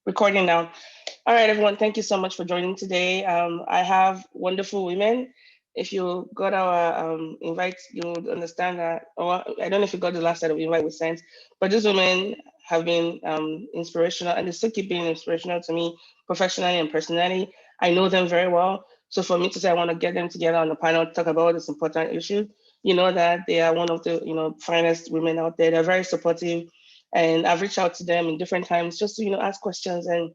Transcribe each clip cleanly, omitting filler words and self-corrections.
Recording now. All right, everyone. Thank you so much for joining today. I have wonderful women. If you got our invite, you would understand that. Or I don't know if you got the last set of invite we sent, but these women have been inspirational, and they still keep being inspirational to me professionally and personally. I know them very well. So for me to say I want to get them together on the panel to talk about this important issue, you know that they are one of the finest women out there. They're very supportive, and I've reached out to them in different times just to ask questions and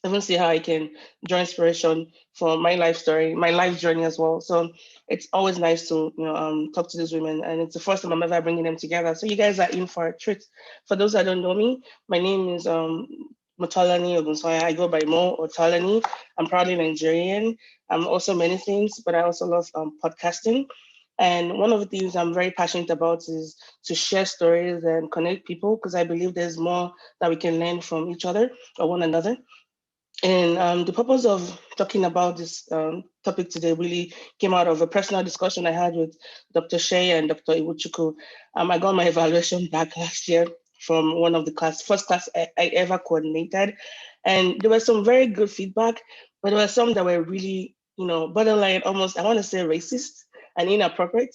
even see how I can draw inspiration for my life story, my life journey as well. So it's always nice to talk to these women, and it's the first time I'm ever bringing them together. So you guys are in for a treat. For those that don't know me, my name is Motolani Ogunsoya. I go by Mo or Tolani. I'm proudly Nigerian. I'm also many things, but I also love podcasting. And one of the things I'm very passionate about is to share stories and connect people, because I believe there's more that we can learn from each other or one another. And the purpose of talking about this topic today really came out of a personal discussion I had with Dr. Shea and Dr. Iwuchukwu. I got my evaluation back last year from one of the first class I ever coordinated. And there was some very good feedback, but there were some that were really, borderline, almost, I want to say racist and inappropriate.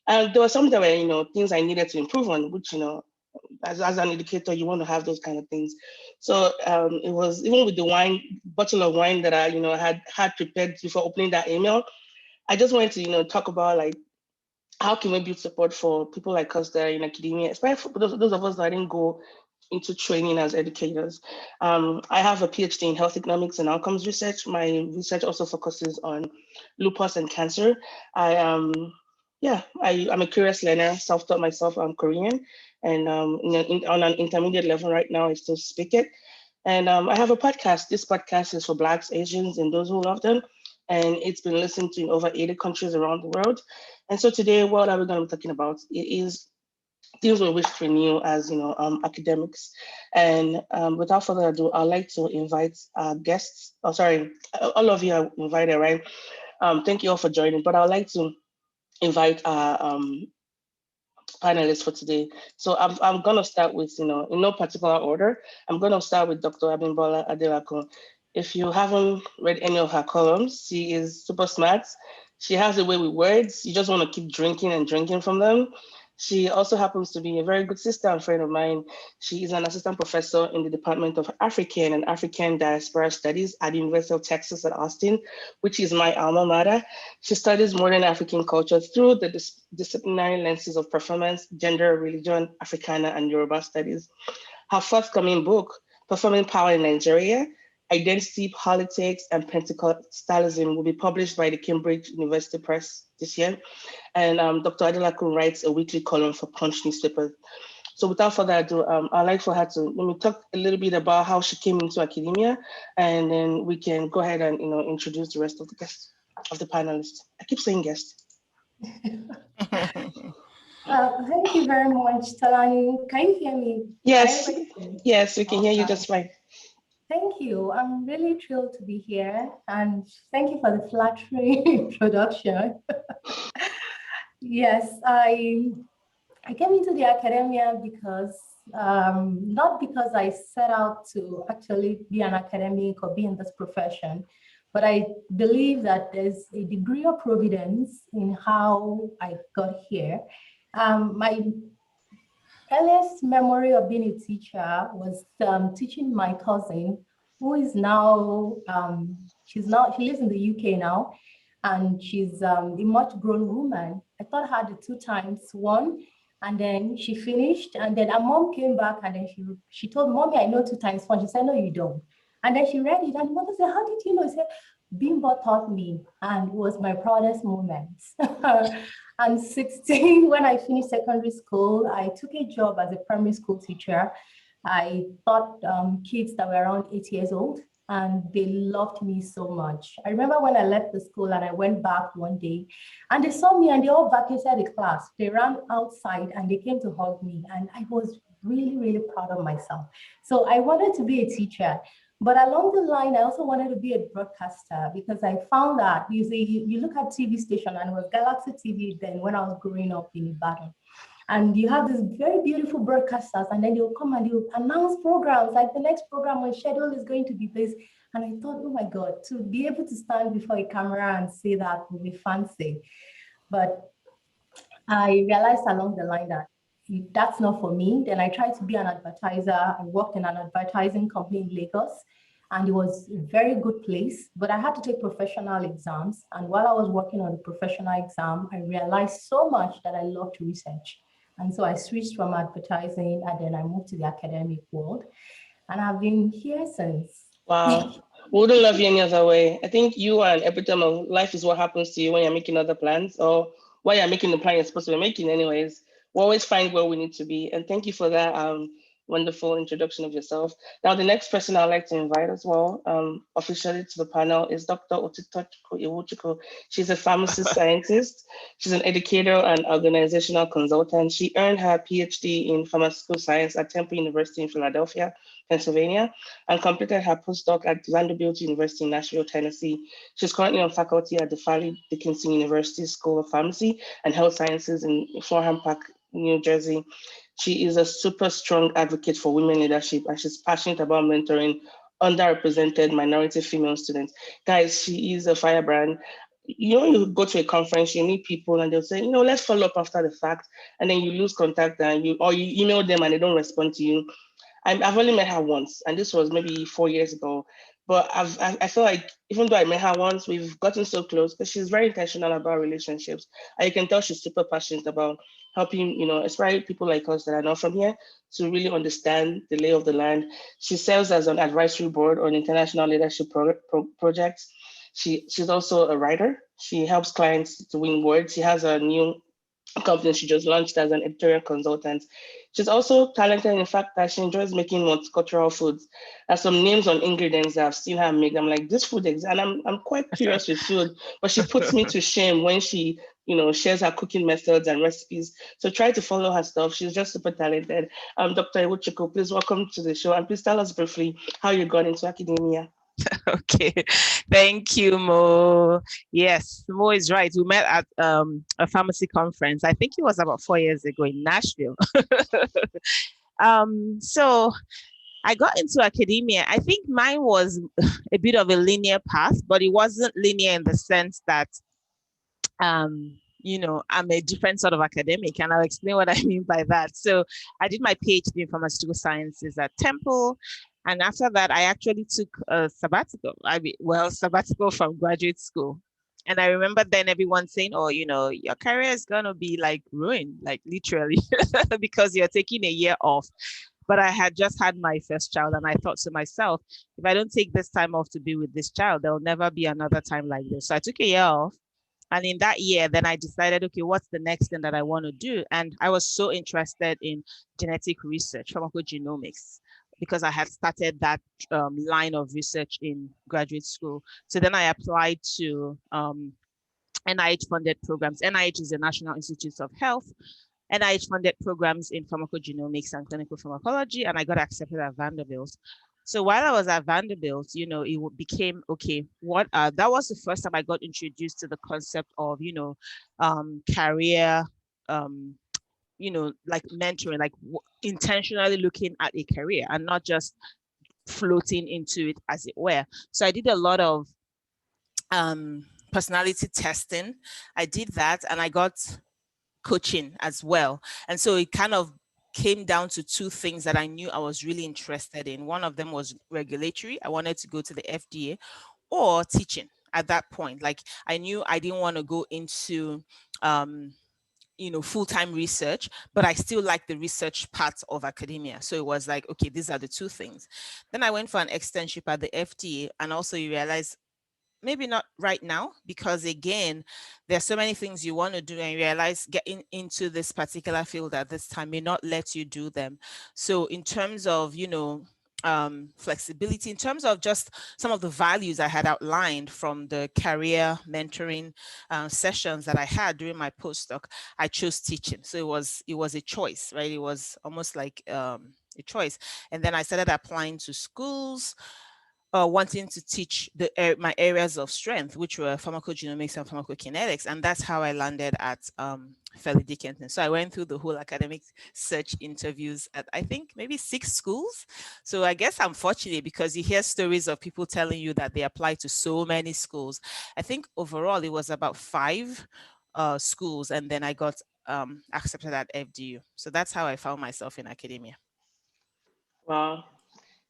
And there were some that were, things I needed to improve on, which, as an educator, you want to have those kind of things. So it was even with the bottle of wine that I, had prepared before opening that email. I just wanted to, talk about like how can we build support for people like us that are in academia, especially for those of us that didn't go into training as educators. I have a PhD in health economics and outcomes research. My research also focuses on lupus and cancer. I'm a curious learner, self-taught myself. I'm Korean, and on an intermediate level right now, I still speak it. And I have a podcast. This podcast is for Blacks, Asians, and those who love them. And it's been listened to in over 80 countries around the world. And so today, what are we going to be talking about? It is things we wish to renew as academics. And without further ado, I'd like to invite our guests. Oh, sorry, all of you are invited, right? Thank you all for joining. But I'd like to invite our panelists for today. So I'm gonna start with in no particular order. I'm gonna start with Dr. Abimbola Adelako. If you haven't read any of her columns, she is super smart. She has a way with words. You just want to keep drinking and drinking from them. She also happens to be a very good sister and friend of mine. She is an assistant professor in the Department of African and African Diaspora Studies at the University of Texas at Austin, which is my alma mater. She studies modern African culture through the disciplinary lenses of performance, gender, religion, Africana, and Yoruba studies. Her forthcoming book, Performing Power in Nigeria, Identity, Politics, and Pentecostalism, will be published by the Cambridge University Press this year. And Dr. Adelakun writes a weekly column for Punch newspaper. So without further ado, I'd like for her to let me talk a little bit about how she came into academia, and then we can go ahead and introduce the rest of the guests, of the panelists. I keep saying guests. Thank you very much, Talani. Can you hear me? Yes, yes, we can hear you just fine. Thank you. I'm really thrilled to be here, and thank you for the flattering introduction. Yes, I came into the academia because not because I set out to actually be an academic or be in this profession, but I believe that there's a degree of providence in how I got here. My earliest memory of being a teacher was teaching my cousin, who is now, she lives in the UK now, and she's a much grown woman. I taught her the 2 times, one, and then she finished, and then her mom came back, and then she told Mommy, I know 2 times 1. She said, no, you don't. And then she read it, and Mother said, how did you know? She said, Bimbo taught me, and it was my proudest moment. And 16, when I finished secondary school, I took a job as a primary school teacher. I taught kids that were around 8 years old, and they loved me so much. I remember when I left the school and I went back one day, and they saw me and they all vacated the class. They ran outside and they came to hug me, and I was really, really proud of myself. So I wanted to be a teacher. But along the line, I also wanted to be a broadcaster, because I found that you look at TV station, and it was Galaxy TV then when I was growing up in Ibadan. And you have these very beautiful broadcasters, and then they'll come and they'll announce programs, like the next program on schedule is going to be this. And I thought, oh my God, to be able to stand before a camera and say that would be fancy. But I realized along the line that if that's not for me, then I tried to be an advertiser. I worked in an advertising company in Lagos, and it was a very good place, but I had to take professional exams. And while I was working on the professional exam, I realized so much that I loved research. And so I switched from advertising, and then I moved to the academic world. And I've been here since. Wow. Wouldn't love you any other way. I think you are an epitome of life is what happens to you when you're making other plans or while you're making the plan you're supposed to be making anyways. We always find where we need to be. And thank you for that wonderful introduction of yourself. Now the next person I'd like to invite as well, officially to the panel is Dr. Otitochukwu Iwuchukwu. She's a pharmacist scientist. She's an educator and organizational consultant. She earned her PhD in pharmaceutical science at Temple University in Philadelphia, Pennsylvania, and completed her postdoc at Vanderbilt University in Nashville, Tennessee. She's currently on faculty at the Farley Dickinson University School of Pharmacy and Health Sciences in Florham Park, New Jersey. She is a super strong advocate for women leadership, and she's passionate about mentoring underrepresented minority female students. Guys, she is a firebrand. You know, you go to a conference, you meet people, and they'll say, let's follow up after the fact, and then you lose contact, and you email them, and they don't respond to you. I've only met her once, and this was maybe 4 years ago. But I feel like even though I met her once, we've gotten so close because she's very intentional about relationships. And you can tell she's super passionate about helping, especially people like us that are not from here to really understand the lay of the land. She serves as an advisory board on international leadership projects. She's also a writer. She helps clients to win awards. She has a new company she just launched as an editorial consultant. She's also talented in the fact that she enjoys making multicultural foods. There's some names on ingredients that I've seen her make. I'm like, this food exists, and I'm quite curious with food, but she puts me to shame when she, shares her cooking methods and recipes. So try to follow her stuff. She's just super talented. Dr. Iwuchukwu, please welcome to the show, and please tell us briefly how you got into academia. Okay, thank you, Mo. Yes, Mo is right. We met at a pharmacy conference. I think it was about 4 years ago in Nashville. So I got into academia. I think mine was a bit of a linear path, but it wasn't linear in the sense that I'm a different sort of academic, and I'll explain what I mean by that. So I did my PhD in pharmaceutical sciences at Temple. And after that, I actually took a sabbatical. Sabbatical from graduate school. And I remember then everyone saying, oh, your career is going to be like ruined, like literally, because you're taking a year off. But I had just had my first child, and I thought to myself, if I don't take this time off to be with this child, there'll never be another time like this. So I took a year off. And in that year, then I decided, okay, what's the next thing that I want to do? And I was so interested in genetic research, pharmacogenomics, because I had started that line of research in graduate school. So then I applied to NIH-funded programs. NIH is the National Institutes of Health. NIH-funded programs in pharmacogenomics and clinical pharmacology, and I got accepted at Vanderbilt. So while I was at Vanderbilt, it became, okay, that was the first time I got introduced to the concept of, career, like mentoring, like intentionally looking at a career and not just floating into it, as it were. So I did a lot of personality testing. I did that, and I got coaching as well. And so it kind of came down to two things that I knew I was really interested in. One of them was regulatory. I wanted to go to the FDA, or teaching at that point. Like, I knew I didn't want to go into full-time research, but I still like the research part of academia. So it was like, okay, these are the two things. Then I went for an externship at the FDA, and also you realize maybe not right now, because again, there's so many things you want to do, and you realize getting into this particular field at this time may not let you do them. So in terms of, flexibility, in terms of just some of the values I had outlined from the career mentoring sessions that I had during my postdoc, I chose teaching. So it was a choice, right? It was almost like a choice. And then I started applying to schools. wanting to teach my areas of strength, which were pharmacogenomics and pharmacokinetics. And that's how I landed at Fairleigh Dickinson. So I went through the whole academic search interviews at, I think, maybe 6 schools. So I guess I'm fortunate, because you hear stories of people telling you that they applied to so many schools. I think overall it was about 5 schools, and then I got accepted at FDU. So that's how I found myself in academia. Wow.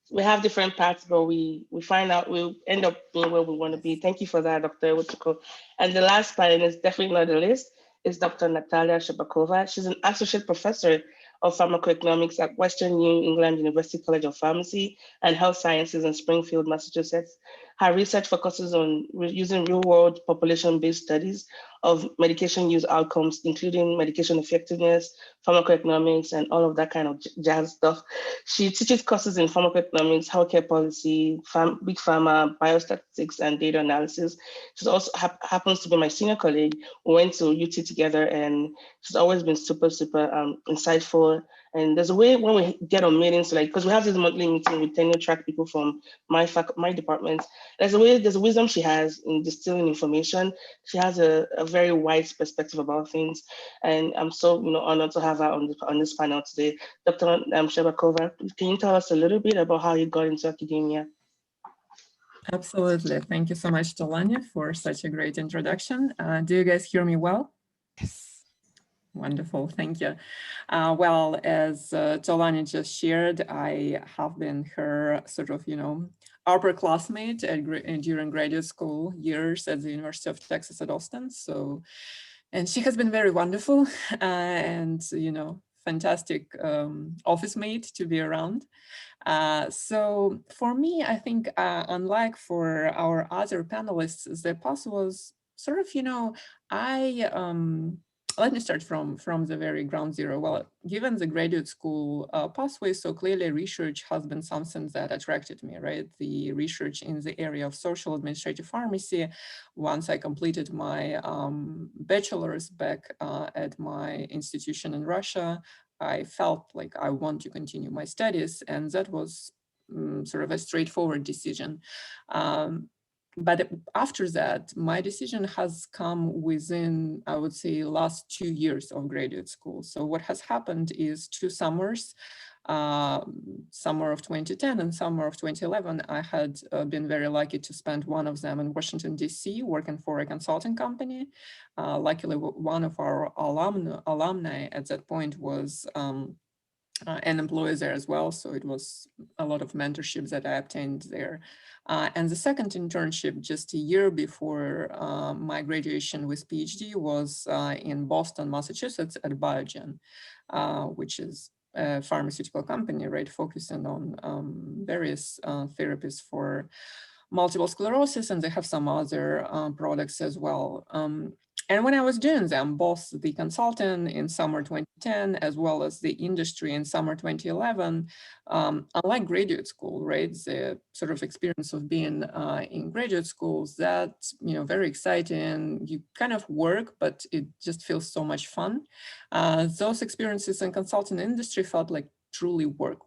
We have different paths, but we find out we'll end up being where we want to be. Thank you for that, Dr. Wuchiko. And the last part, and it's definitely not the list, is Dr. Natalia Shabakova. She's an associate professor of pharmacoeconomics at Western New England University College of Pharmacy and Health Sciences in Springfield, Massachusetts. Her research focuses on using real-world population-based studies of medication use outcomes, including medication effectiveness, pharmacoeconomics, and all of that kind of jazz stuff. She teaches courses in pharmacoeconomics, healthcare policy, big pharma, biostatistics, and data analysis. She also happens to be my senior colleague. We went to UT together, and she's always been super, super insightful. And there's a way when we get on meetings, like, because we have this monthly meeting with tenure track people from my department, there's a wisdom she has in distilling information. She has a very wide perspective about things. And I'm so honored to have her on this panel today. Dr. Shabakova, can you tell us a little bit about how you got into academia? Absolutely. Thank you so much, Tolani, for such a great introduction. Do you guys hear me well? Yes. Wonderful. Thank you. Well, as Tolani just shared, I have been her sort of, upperclassmate during graduate school years at the University of Texas at Austin. And she has been very wonderful and, fantastic office mate to be around. So for me, I think, unlike for our other panelists, the path was sort of, let me start from the very ground zero. Well, given the graduate school pathway, so clearly research has been something that attracted me, right? The research in the area of social administrative pharmacy. Once I completed my bachelor's back at my institution in Russia, I felt like I want to continue my studies, and that was sort of a straightforward decision. But after that, my decision has come within, I would say, last 2 years of graduate school. So what has happened is 2 summers, summer of 2010 and summer of 2011, I had been very lucky to spend one of them in Washington, DC, working for a consulting company. Luckily, one of our alumni at that point was an employee there as well. So it was a lot of mentorship that I obtained there. And the second internship, just a year before my graduation with PhD, was in Boston, Massachusetts at Biogen, which is a pharmaceutical company, right, focusing on various therapies for multiple sclerosis, and they have some other products as well. And when I was doing them, both the consultant in summer 2010, as well as the industry in summer 2011, unlike graduate school, right, the sort of experience of being in graduate schools, that's, very exciting. You kind of work, but it just feels so much fun. Those experiences in consulting industry felt like truly work.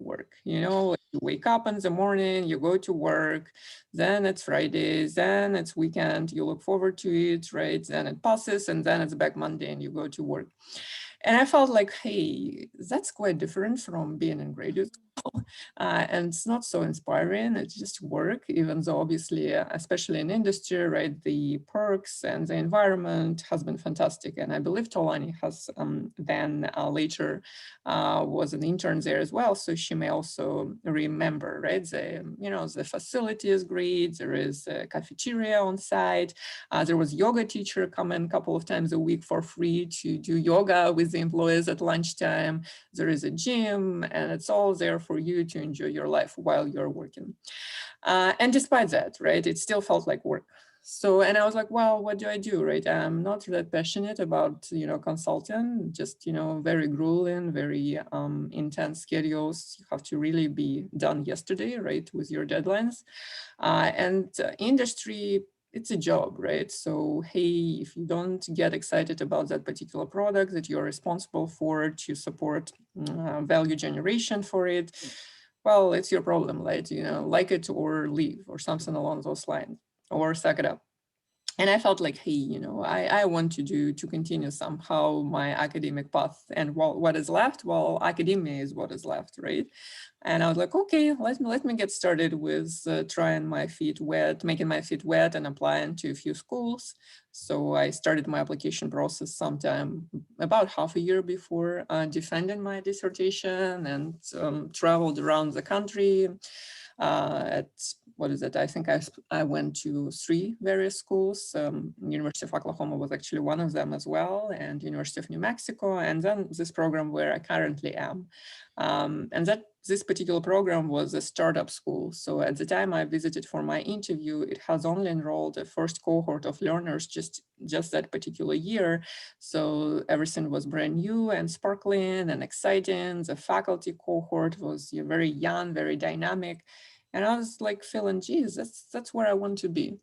You wake up in the morning, you go to work, then it's Friday, then it's weekend, you look forward to it, right? Then it passes, and then it's back Monday and you go to work. And I felt like, hey, that's quite different from being in graduate school. And it's not so inspiring. It's just work, even though obviously, especially in industry, right, the perks and the environment has been fantastic. And I believe Tolani has then later was an intern there as well. So she may also remember, right, the facility is great. There is a cafeteria on site. There was yoga teacher coming a couple of times a week for free to do yoga with the employees at lunchtime. There is a gym, and it's all there for you to enjoy your life while you're working. And despite that, right, it still felt like work. So, and I was like, well, what do I do, right? I'm not that passionate about, consulting, just, very grueling, very intense schedules. You have to really be done yesterday, right, with your deadlines. And industry, it's a job, right? So, hey, if you don't get excited about that particular product that you're responsible for to support value generation for it, well, it's your problem, right? Like it or leave or something along those lines, or suck it up. And I felt like, hey, I want to continue somehow my academic path, and what is left, well, academia is what is left, right? And I was like, okay, let me get started with trying my feet wet, making my feet wet and applying to a few schools. So I started my application process sometime about half a year before defending my dissertation, and traveled around the country. At what is it? I think I went to 3 various schools. University of Oklahoma was actually one of them as well, and University of New Mexico, and then this program where I currently am. And this particular program was a startup school. So at the time I visited for my interview, it has only enrolled a first cohort of learners just that particular year. So everything was brand new and sparkling and exciting. The faculty cohort was very young, very dynamic. And I was like feeling, geez, that's where I want to be.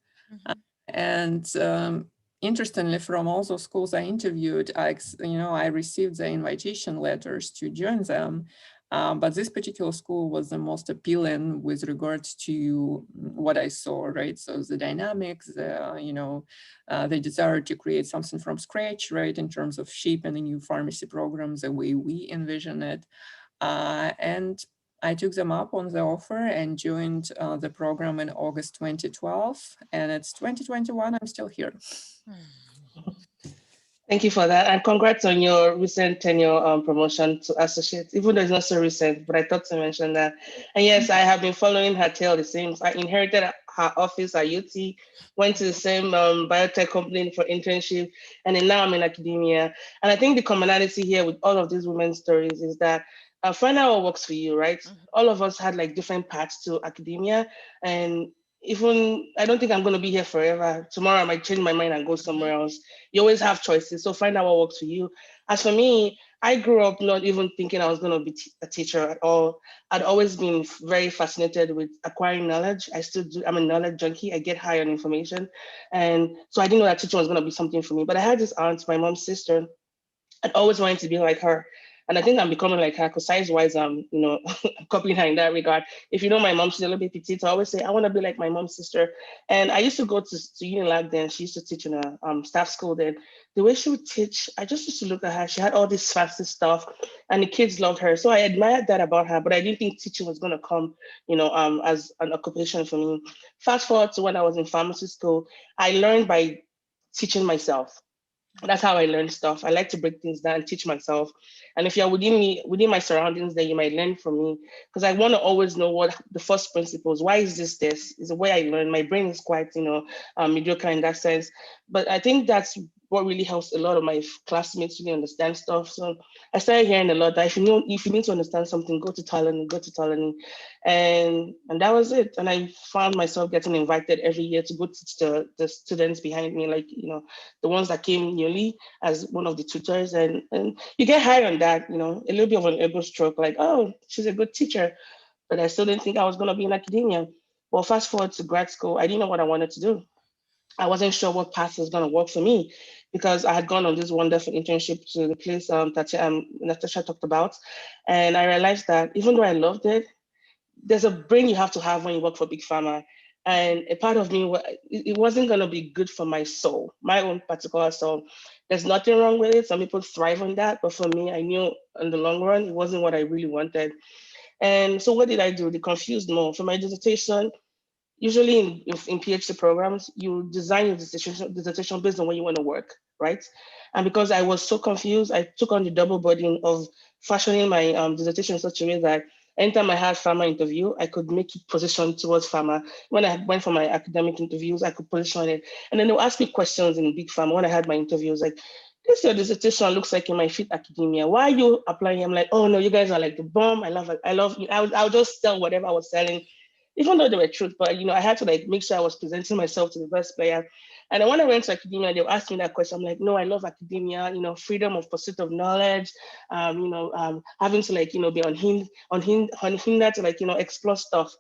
And interestingly, from all those schools I interviewed, I received the invitation letters to join them. But this particular school was the most appealing with regards to what I saw, right? So the dynamics, the desire to create something from scratch, right? In terms of shaping a new pharmacy program, the way we envision it. And I took them up on the offer and joined the program in August 2012. And it's 2021, I'm still here. Thank you for that. And congrats on your recent tenure promotion to associate, even though it's not so recent, but I thought to mention that. And yes, I have been following her tail the same. I inherited her office at UT, went to the same biotech company for internship, and then now I'm in academia. And I think the commonality here with all of these women's stories is that find out what works for you, right? All of us had like different paths to academia, and even I don't think I'm going to be here forever. Tomorrow I might change my mind and go somewhere else. You always have choices, so find out what works for you. As for me, I grew up not even thinking I was going to be a teacher at all. I'd always been very fascinated with acquiring knowledge. I still do. I'm a knowledge junkie. I get high on information, and so I didn't know that teaching was going to be something for me. But I had this aunt, my mom's sister. I'd always wanted to be like her. And I think I'm becoming like her because size-wise, I'm copying her in that regard. If you know my mom, she's a little bit petite. So I always say, I want to be like my mom's sister. And I used to go to Unilag then. She used to teach in a staff school then. The way she would teach, I just used to look at her. She had all this fancy stuff and the kids loved her. So I admired that about her, but I didn't think teaching was going to come, as an occupation for me. Fast forward to when I was in pharmacy school, I learned by teaching myself. That's how I learn stuff. I like to break things down, teach myself. And if you're within my surroundings, then you might learn from me. Because I want to always know what the first principles. Why is this? Is the way I learn. My brain is quite, mediocre in that sense. But I think that's what really helps a lot of my classmates really understand stuff. So I started hearing a lot that if you need to understand something, go to Talani. And that was it. And I found myself getting invited every year to go teach the students behind me, like, the ones that came newly as one of the tutors. And you get high on that, a little bit of an ego stroke, like, oh, she's a good teacher. But I still didn't think I was going to be in academia. Well, fast forward to grad school, I didn't know what I wanted to do. I wasn't sure what path was going to work for me because I had gone on this wonderful internship to the place that Natasha talked about. And I realized that even though I loved it, there's a brain you have to have when you work for Big Pharma. And a part of me, it wasn't going to be good for my soul, my own particular soul. There's nothing wrong with it. Some people thrive on that. But for me, I knew in the long run, it wasn't what I really wanted. And so what did I do? The confused more. For my dissertation, usually in PhD programs, you design your dissertation based on where you want to work, right? And because I was so confused, I took on the double burden of fashioning my dissertation in such a way that anytime I had pharma interview, I could make it position towards pharma. When I went for my academic interviews, I could position it. And then they'll ask me questions in big pharma when I had my interviews, like, this your dissertation looks like you might fit academia. Why are you applying? I'm like, oh no, you guys are like the bomb. I love you. I'll just sell whatever I was selling, even though they were truth, but I had to like make sure I was presenting myself to the best player. And then when I went to academia, they were asking me that question. I'm like, no, I love academia, freedom of pursuit of knowledge, having to like, be unhindered to like, explore stuff.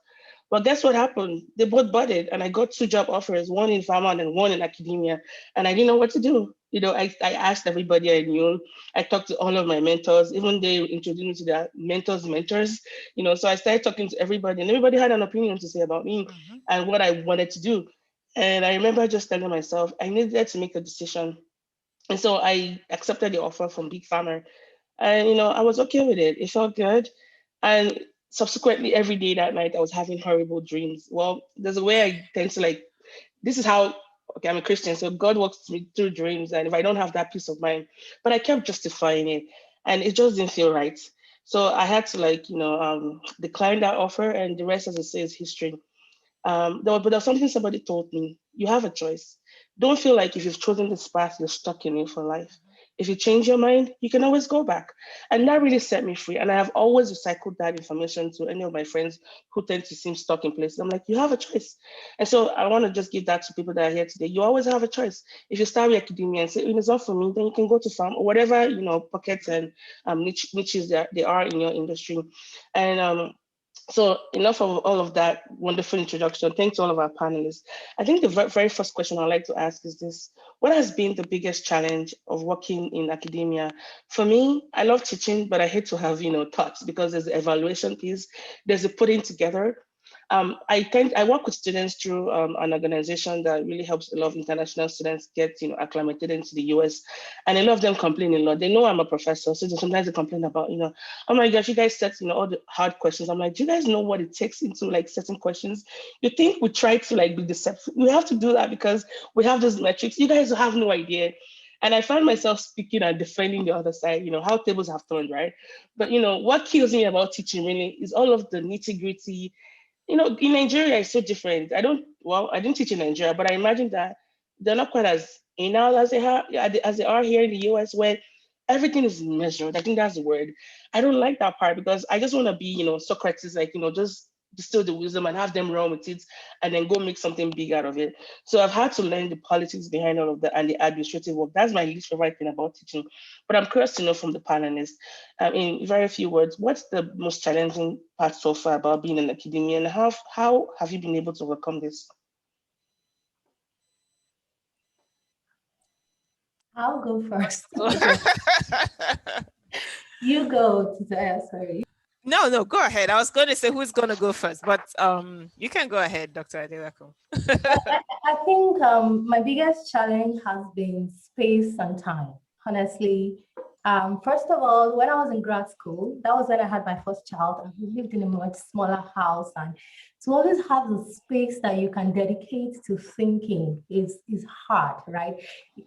But guess what happened? They both budded and I got 2 job offers, one in pharma and then one in academia. And I didn't know what to do. I asked everybody I knew. I talked to all of my mentors, even they introduced me to their mentors. So I started talking to everybody, and everybody had an opinion to say about me Mhm. and what I wanted to do. And I remember just telling myself I needed to make a decision. And so I accepted the offer from Big Pharma. And, I was okay with it. It felt good. And subsequently, every day that night, I was having horrible dreams. Well, there's a way I tend to this is how, okay, I'm a Christian, so God walks me through dreams. And if I don't have that peace of mind, but I kept justifying it and it just didn't feel right. So I had to decline that offer, and the rest, as I say, is history. But there was something somebody told me. You have a choice. Don't feel like if you've chosen this path, you're stuck in it for life. If you change your mind, you can always go back. And that really set me free. And I have always recycled that information to any of my friends who tend to seem stuck in places. I'm like, you have a choice. And so I want to just give that to people that are here today. You always have a choice. If you start with academia and say, it's not for me, then you can go to farm or whatever, pockets and niches that they are in your industry. And so enough of all of that wonderful introduction. Thanks to all of our panelists. I think the very first question I'd like to ask is this: what has been the biggest challenge of working in academia? For me, I love teaching, but I hate to have, thoughts, because there's the evaluation piece, there's the putting together. I work with students through an organization that really helps a lot of international students get acclimated into the US, and a lot of them complain a lot. They know I'm a professor, so sometimes they complain about oh my gosh, you guys set all the hard questions. I'm like, do you guys know what it takes into certain questions? You think we try to be deceptive? We have to do that because we have those metrics. You guys have no idea. And I found myself speaking and defending the other side, how tables have turned, right? But what kills me about teaching really is all of the nitty gritty. In Nigeria, it's so different. I didn't teach in Nigeria, but I imagine that they're not quite as anal as they are here in the US, where everything is measured. I think that's the word. I don't like that part because I just want to be, Socrates, just distill the wisdom and have them run with it and then go make something big out of it. So I've had to learn the politics behind all of that and the administrative work. That's my least favorite thing about teaching. But I'm curious to know from the panelists, in very few words, what's the most challenging part so far about being in academia, and how have you been able to overcome this? I'll go first. You go to sorry. No, go ahead. I was going to say who's going to go first, but you can go ahead, Dr. Adelako. I think my biggest challenge has been space and time, honestly. First of all, when I was in grad school, that was when I had my first child, and we lived in a much smaller house. And to always have the space that you can dedicate to thinking is hard, right?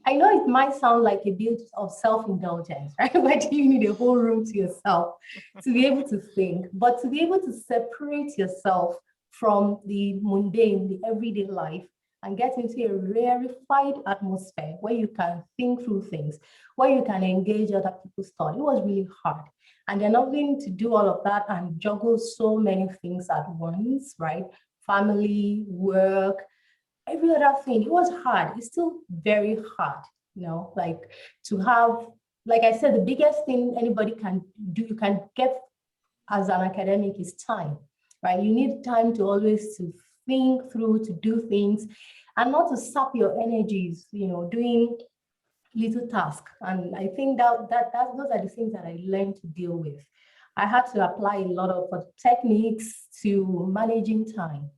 I know it might sound like a bit of self-indulgence, right? Why do you need a whole room to yourself to be able to think? But to be able to separate yourself from the mundane, the everyday life, and get into a rarefied atmosphere where you can think through things, where you can engage other people's thought. It was really hard. And then having to do all of that and juggle so many things at once, right? Family, work, every other thing. It was hard. It's still very hard, to have, like I said, the biggest thing anybody can do, you can get as an academic is time, right? You need time to always to think through, to do things, and not to sap your energies, doing little tasks. And I think that those are the things that I learned to deal with. I had to apply a lot of techniques to managing time.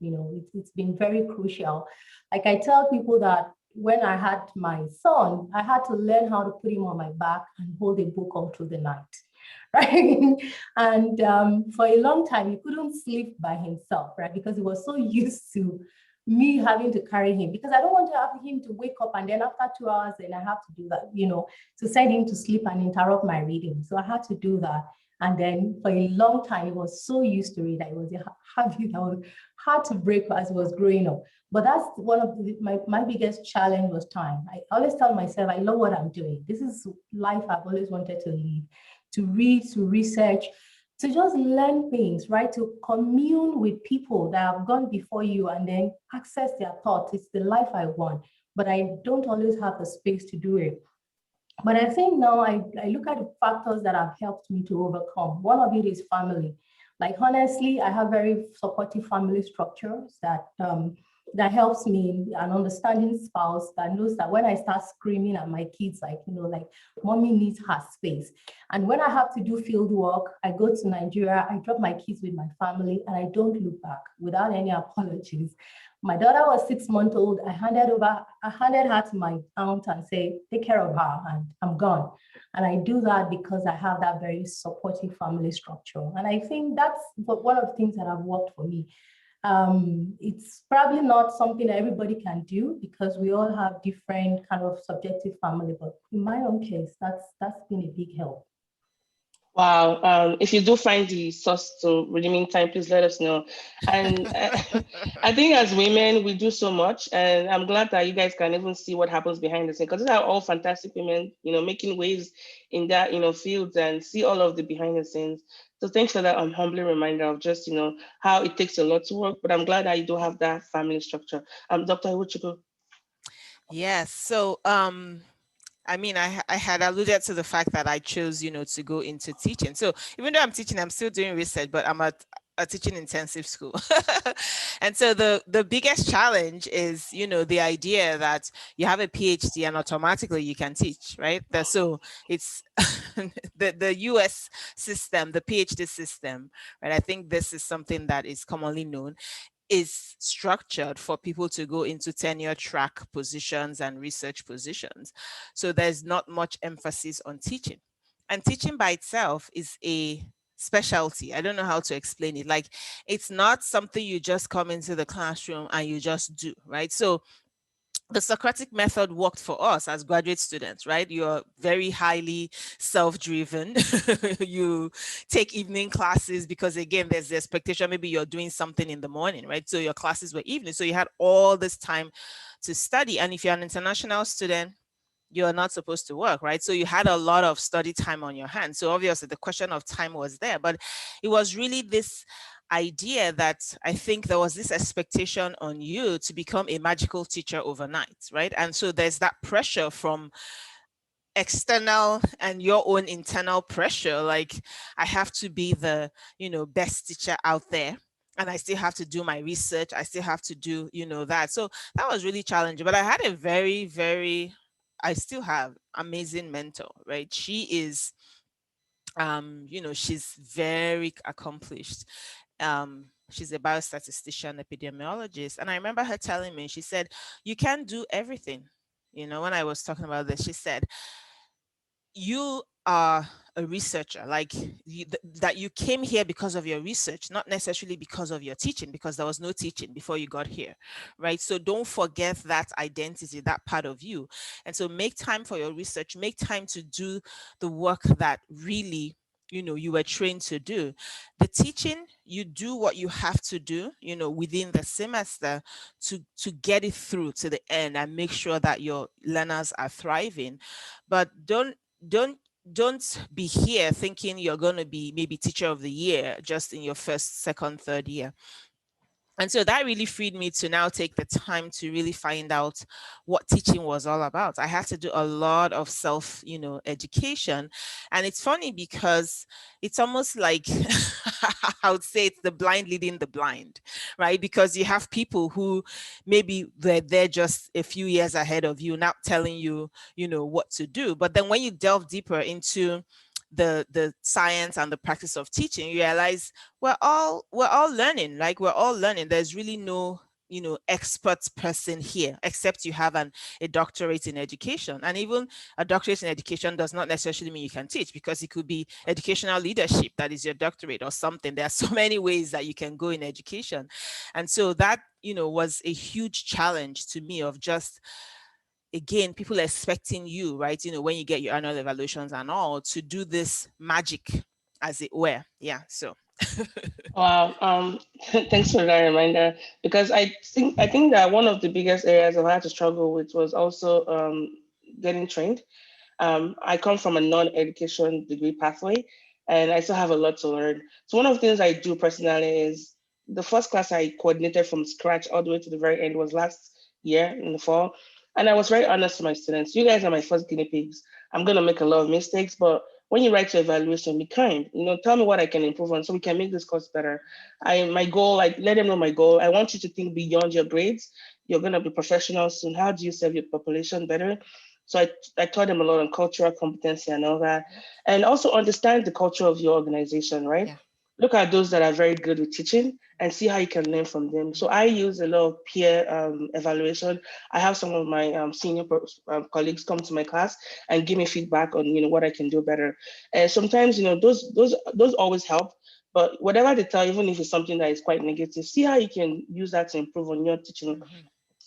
It's been very crucial. Like I tell people that when I had my son, I had to learn how to put him on my back and hold a book all through the night. Right. And for a long time, he couldn't sleep by himself, right? Because he was so used to me having to carry him, because I don't want to have him to wake up and then after 2 hours, then I have to do that, to send him to sleep and interrupt my reading. So I had to do that. And then for a long time, he was so used to it that it was a habit that was hard to break as he was growing up. But that's one of my biggest challenge was time. I always tell myself, I love what I'm doing. This is life I've always wanted to live. To read, to research, to just learn things, right? To commune with people that have gone before you and then access their thoughts. It's the life I want, but I don't always have the space to do it. But I think now I look at the factors that have helped me to overcome. One of it is family. Like honestly, I have very supportive family structures that that helps me, an understanding spouse that knows that when I start screaming at my kids, like, like mommy needs her space. And when I have to do field work, I go to Nigeria, I drop my kids with my family, and I don't look back without any apologies. My daughter was 6 months old. I handed her to my aunt and say, take care of her, and I'm gone. And I do that because I have that very supportive family structure. And I think that's one of the things that have worked for me. It's probably not something that everybody can do because we all have different kind of subjective family, but in my own case, that's been a big help. Wow. If you do find the source to redeeming time, please let us know. And I think as women, we do so much. And I'm glad that you guys can even see what happens behind the scenes, because these are all fantastic women, making waves in that, fields, and see all of the behind the scenes. So thanks for that humbling reminder of just, how it takes a lot to work. But I'm glad that you do have that family structure. Dr. Iwuchukwu. Yes. So, I mean, I had alluded to the fact that I chose, to go into teaching. So even though I'm teaching, I'm still doing research, but I'm at a teaching intensive school. And so the biggest challenge is, the idea that you have a PhD and automatically you can teach, right? So it's the US system, the PhD system, right? I think this is something that is commonly known, is structured for people to go into tenure track positions and research positions. So there's not much emphasis on teaching. And teaching by itself is a specialty. I don't know how to explain it. Like, it's not something you just come into the classroom and you just do, right? So the Socratic method worked for us as graduate students, right? You're very highly self-driven. You take evening classes because, again, there's the expectation maybe you're doing something in the morning, right? So your classes were evening. So you had all this time to study. And if you're an international student, you're not supposed to work, right? So you had a lot of study time on your hands. So obviously the question of time was there, but it was really this idea that I think there was this expectation on you to become a magical teacher overnight, right? And so there's that pressure from external and your own internal pressure. Like, I have to be the, best teacher out there. And I still have to do my research. I still have to do, that. So that was really challenging. But I had a very, very, I still have amazing mentor, right? She is, she's very accomplished. She's a biostatistician, epidemiologist. And I remember her telling me, she said, you can't do everything. When I was talking about this, she said, you are a researcher, like that you came here because of your research, not necessarily because of your teaching, because there was no teaching before you got here, right? So don't forget that identity, that part of you. And so make time for your research, make time to do the work that really you were trained to do. The teaching, you do what you have to do within the semester to get it through to the end and make sure that your learners are thriving. But don't be here thinking you're going to be maybe teacher of the year just in your first, second, third year. And so that really freed me to now take the time to really find out what teaching was all about. I had to do a lot of self, education. And it's funny because it's almost like, I would say it's the blind leading the blind, right? Because you have people who maybe they're just a few years ahead of you, not telling you, what to do. But then when you delve deeper into the science and the practice of teaching, you realize we're all learning. Like, we're all learning. There's really no expert person here, except you have a doctorate in education. And even a doctorate in education does not necessarily mean you can teach, because it could be educational leadership that is your doctorate or something. There are so many ways that you can go in education. And so that was a huge challenge to me, of just, again, people expecting you, right, when you get your annual evaluations and all, to do this magic, as it were. Yeah. So Wow. Thanks for that reminder, because I think that one of the biggest areas I've had to struggle with was also getting trained. I come from a non-education degree pathway, and I still have a lot to learn. So one of the things I do personally is, the first class I coordinated from scratch all the way to the very end was last year in the fall. And I was very honest to my students. You guys are my first guinea pigs. I'm going to make a lot of mistakes, but when you write your evaluation, be kind. Tell me what I can improve on so we can make this course better. My goal, like let them know my goal. I want you to think beyond your grades. You're gonna be professional soon. How do you serve your population better? So I taught them a lot on cultural competency and all that. And also understand the culture of your organization, right? Yeah. Look at those that are very good with teaching and see how you can learn from them. So I use a lot of peer evaluation. I have some of my senior colleagues come to my class and give me feedback on what I can do better. And sometimes those always help. But whatever they tell, even if it's something that is quite negative, see how you can use that to improve on your teaching.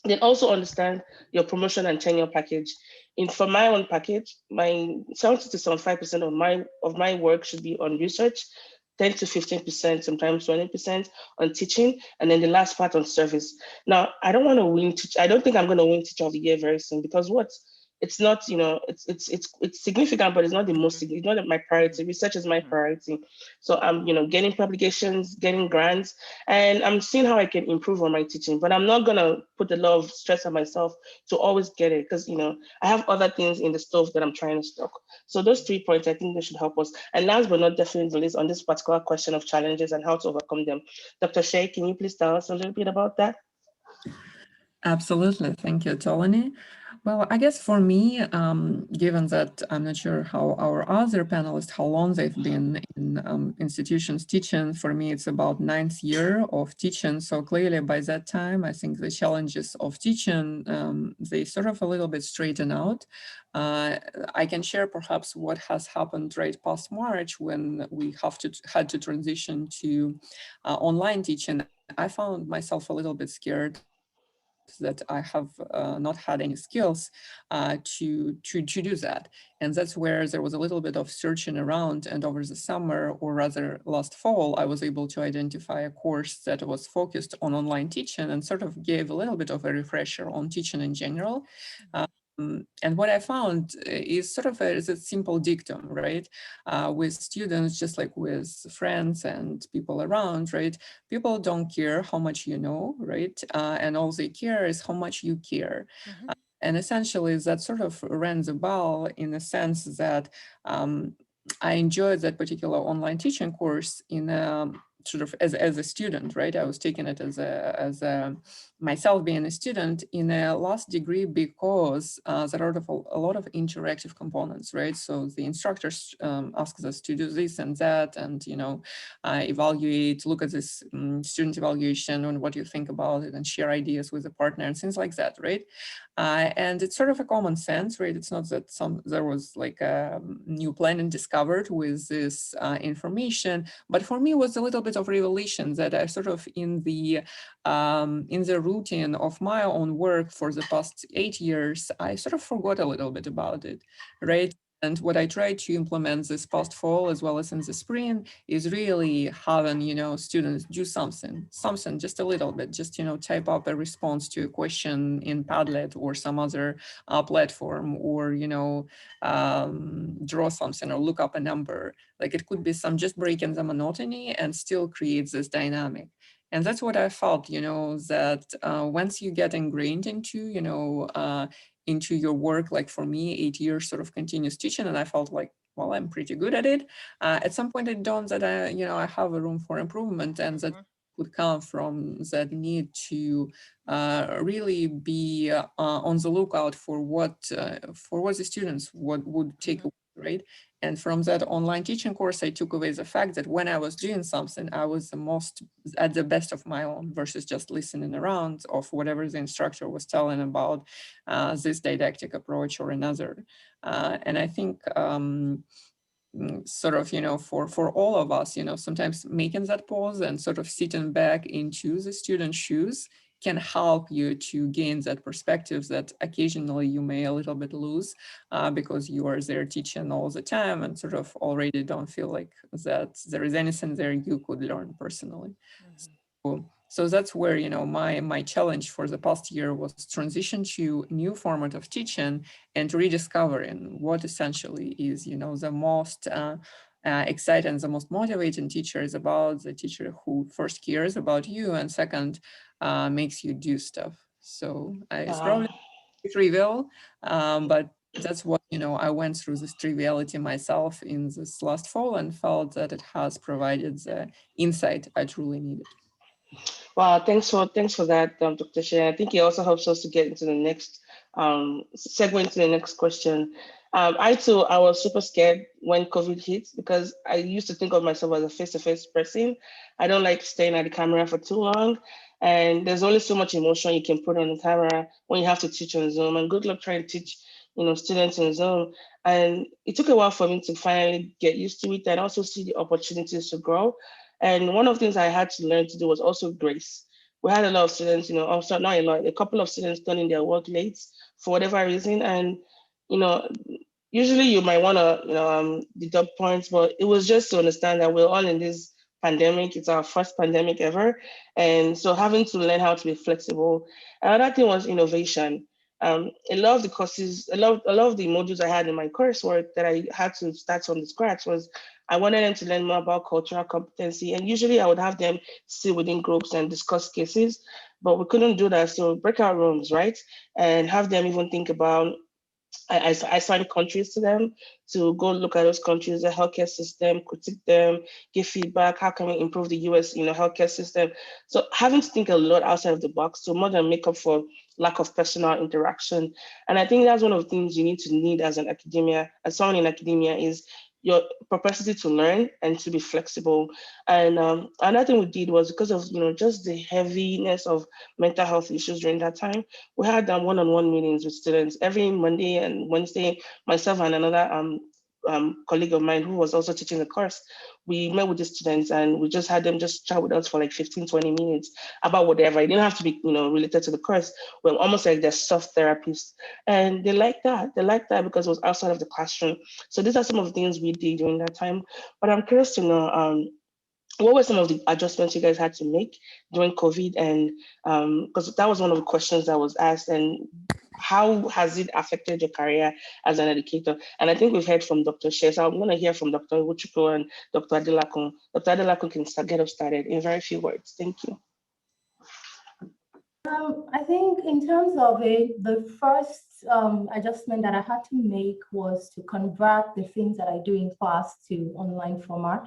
Then also understand your promotion and tenure package. For my own package, my 70 to 75% of my work should be on research, 10 to 15%, sometimes 20% on teaching, and then the last part on service. Now, I don't want to win I don't think I'm going to win Teacher of the Year very soon, because it's not, it's significant, but it's not the most, it's not my priority. Research is my priority. So I'm, getting publications, getting grants, and I'm seeing how I can improve on my teaching, but I'm not going to put a lot of stress on myself to always get it, because, I have other things in the stove that I'm trying to stock. So those 3 points, I think they should help us. And last but not definitely the least, on this particular question of challenges and how to overcome them, Dr. Shay, can you please tell us a little bit about that? Absolutely. Thank you, Tolani. Well, I guess for me, given that I'm not sure how our other panelists, how long they've been in institutions teaching, for me, it's about 9th year of teaching. So clearly by that time, I think the challenges of teaching, they sort of a little bit straighten out. I can share perhaps what has happened right past March when we had to transition to online teaching. I found myself a little bit scared that I have not had any skills to do that. And that's where there was a little bit of searching around. And over the summer, or rather last fall, I was able to identify a course that was focused on online teaching and sort of gave a little bit of a refresher on teaching in general. And what I found is sort of is a simple dictum, right? With students, just like with friends and people around, right? People don't care how much you know, right? And all they care is how much you care. And essentially that sort of rings a bell in the sense that I enjoyed that particular online teaching course in sort of as a student, right? I was taking it as a myself being a student in a last degree because there are a lot of interactive components, right? So the instructors ask us to do this and that, and evaluate, look at this student evaluation and what you think about it, and share ideas with a partner and things like that, right? And it's sort of a common sense, right? It's not that there was like a new planet discovered with this information, but for me it was a little bit of revelation that I sort of in the routine of my own work for the past 8 years, I sort of forgot a little bit about it, right? And what I tried to implement this past fall as well as in the spring is really having, students do something just a little bit, just, type up a response to a question in Padlet or some other platform, or, draw something or look up a number. Like it could be some just breaking the monotony and still creates this dynamic. And that's what I felt, that once you get ingrained into your work, like for me, 8 years sort of continuous teaching, and I felt like, well, I'm pretty good at it. At some point it dawned that I have a room for improvement, and that would come from that need to really be on the lookout for what the students would take away, right? And from that online teaching course, I took away the fact that when I was doing something, I was the most at the best of my own versus just listening around of whatever the instructor was telling about this didactic approach or another. And I think sort of, for all of us, sometimes making that pause and sort of sitting back into the student's shoes can help you to gain that perspective that occasionally you may a little bit lose because you are there teaching all the time and sort of already don't feel like that there is anything there you could learn personally. So that's where, my challenge for the past year was transition to new format of teaching and rediscovering what essentially is, the most exciting, the most motivating teacher is about the teacher who first cares about you and second makes you do stuff. So it's probably trivial, but that's what, I went through this triviality myself in this last fall and felt that it has provided the insight I truly needed. Wow, thanks for that, Dr. Shea. I think it also helps us to get into the next segue into the next question. I was super scared when COVID hit because I used to think of myself as a face-to-face person. I don't like staying at the camera for too long, and there's only so much emotion you can put on the camera when you have to teach on Zoom. And good luck trying to teach, students on Zoom. And it took a while for me to finally get used to it and also see the opportunities to grow. And one of the things I had to learn to do was also grace. We had a lot of students, also not a lot, a couple of students turning their work late for whatever reason. And, you know, usually you might want to, deduct points, but it was just to understand that we're all in this pandemic. It's our first pandemic ever. And so having to learn how to be flexible. Another thing was innovation. A lot of the courses, a lot of the modules I had in my coursework that I had to start from the scratch was I wanted them to learn more about cultural competency. And usually I would have them sit within groups and discuss cases, but we couldn't do that. So breakout rooms, right? And have them even think about I assigned countries to them to go look at those countries, the healthcare system, critique them, give feedback. How can we improve the US, healthcare system? So having to think a lot outside of the box to more than make up for lack of personal interaction. And I think that's one of the things you need as someone in academia is your propensity to learn and to be flexible. And another thing we did was because of just the heaviness of mental health issues during that time, we had one-on-one meetings with students every Monday and Wednesday. Myself and another colleague of mine who was also teaching the course, we met with the students and we just had them just chat with us for like 15, 20 minutes about whatever. It didn't have to be, related to the course. We're almost like they're soft therapists. And they like that. They like that because it was outside of the classroom. So these are some of the things we did during that time. But I'm curious to know, what were some of the adjustments you guys had to make during COVID? And because that was one of the questions that was asked, and how has it affected your career as an educator? And I think we've heard from Dr. Shea, so I'm going to hear from Dr. Uchuko and Dr. Adelakun. Dr. Adelakun can get us started in very few words. Thank you. I think in terms of it, the first adjustment that I had to make was to convert the things that I do in class to online format,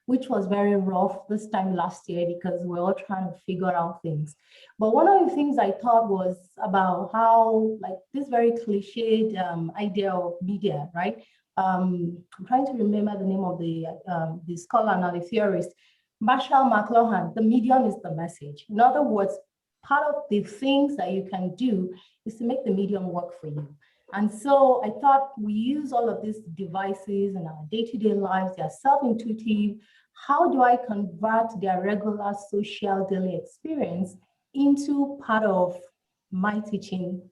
which was very rough this time last year because we're all trying to figure out things. But one of the things I thought was about how, like, this very cliched idea of media, right? I'm trying to remember the name of the scholar now, the theorist, Marshall McLuhan. The medium is the message. In other words, part of the things that you can do is to make the medium work for you. And so I thought we use all of these devices in our day-to-day lives. They're self-intuitive. How do I convert their regular social daily experience into part of my teaching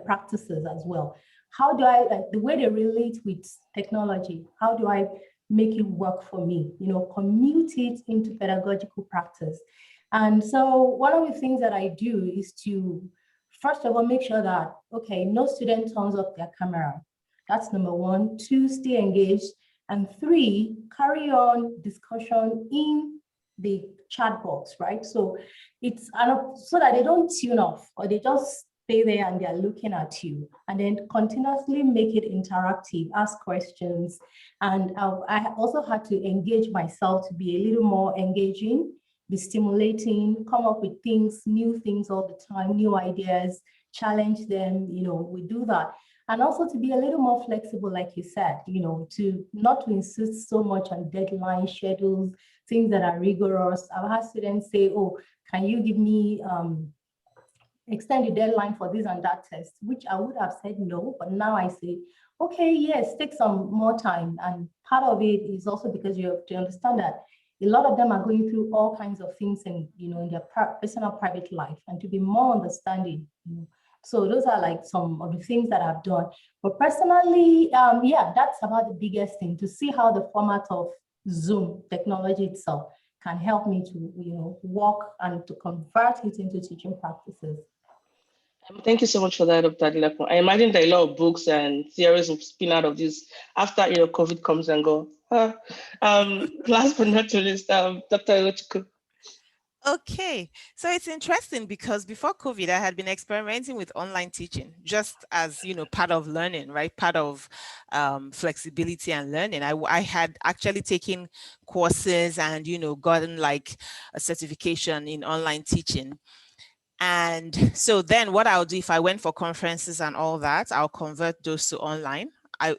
practices as well? How do I, like the way they relate with technology, how do I make it work for me? Commute it into pedagogical practice. And so one of the things that I do is to, first of all, make sure that, okay, no student turns off their camera. That's number one. 2, stay engaged. And 3, carry on discussion in the chat box, right? So it's so that they don't tune off or they just stay there and they're looking at you, and then continuously make it interactive, ask questions. And I also had to engage myself to be a little more engaging, be stimulating, come up with things, new things all the time, new ideas, challenge them, we do that. And also to be a little more flexible, like you said, to not to insist so much on deadline schedules, things that are rigorous. I've had students say, oh, can you give me, extend the deadline for this and that test, which I would have said no, but now I say, okay, yes, take some more time. And part of it is also because you have to understand that a lot of them are going through all kinds of things in their personal private life, and to be more understanding. So those are like some of the things that I've done. But personally, yeah, that's about the biggest thing, to see how the format of Zoom technology itself can help me to, work and to convert it into teaching practices. Thank you so much for that, Dr. Adelakun. I imagine that a lot of books and theories will spin out of this after COVID comes and go. Last but not least, Dr. Uchuko. Okay, so it's interesting because before COVID, I had been experimenting with online teaching, just as part of learning, right? Part of flexibility and learning. I had actually taken courses and gotten like a certification in online teaching. And so then what I'll do if I went for conferences and all that, I'll convert those to online.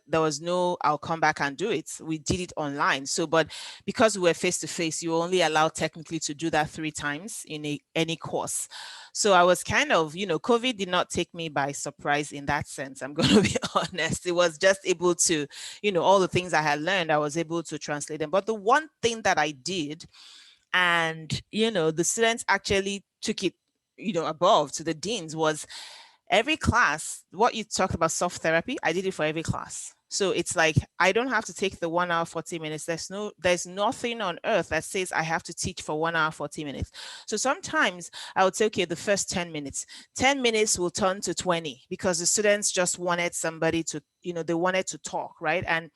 There was no, I'll come back and do it. We did it online. So, but because we were face to face, you only allowed technically to do that 3 times in any course. So I was kind of, COVID did not take me by surprise in that sense. I'm going to be honest. It was just able to, all the things I had learned, I was able to translate them. But the one thing that I did, and the students actually took it above to the deans, was every class, what you talked about soft therapy, I did it for every class. So it's like I don't have to take the 1 hour 40 minutes. There's nothing on earth that says I have to teach for 1 hour 40 minutes. So sometimes I would say, okay, the first 10 minutes 10 minutes will turn to 20 because the students just wanted somebody to, they wanted to talk, right? And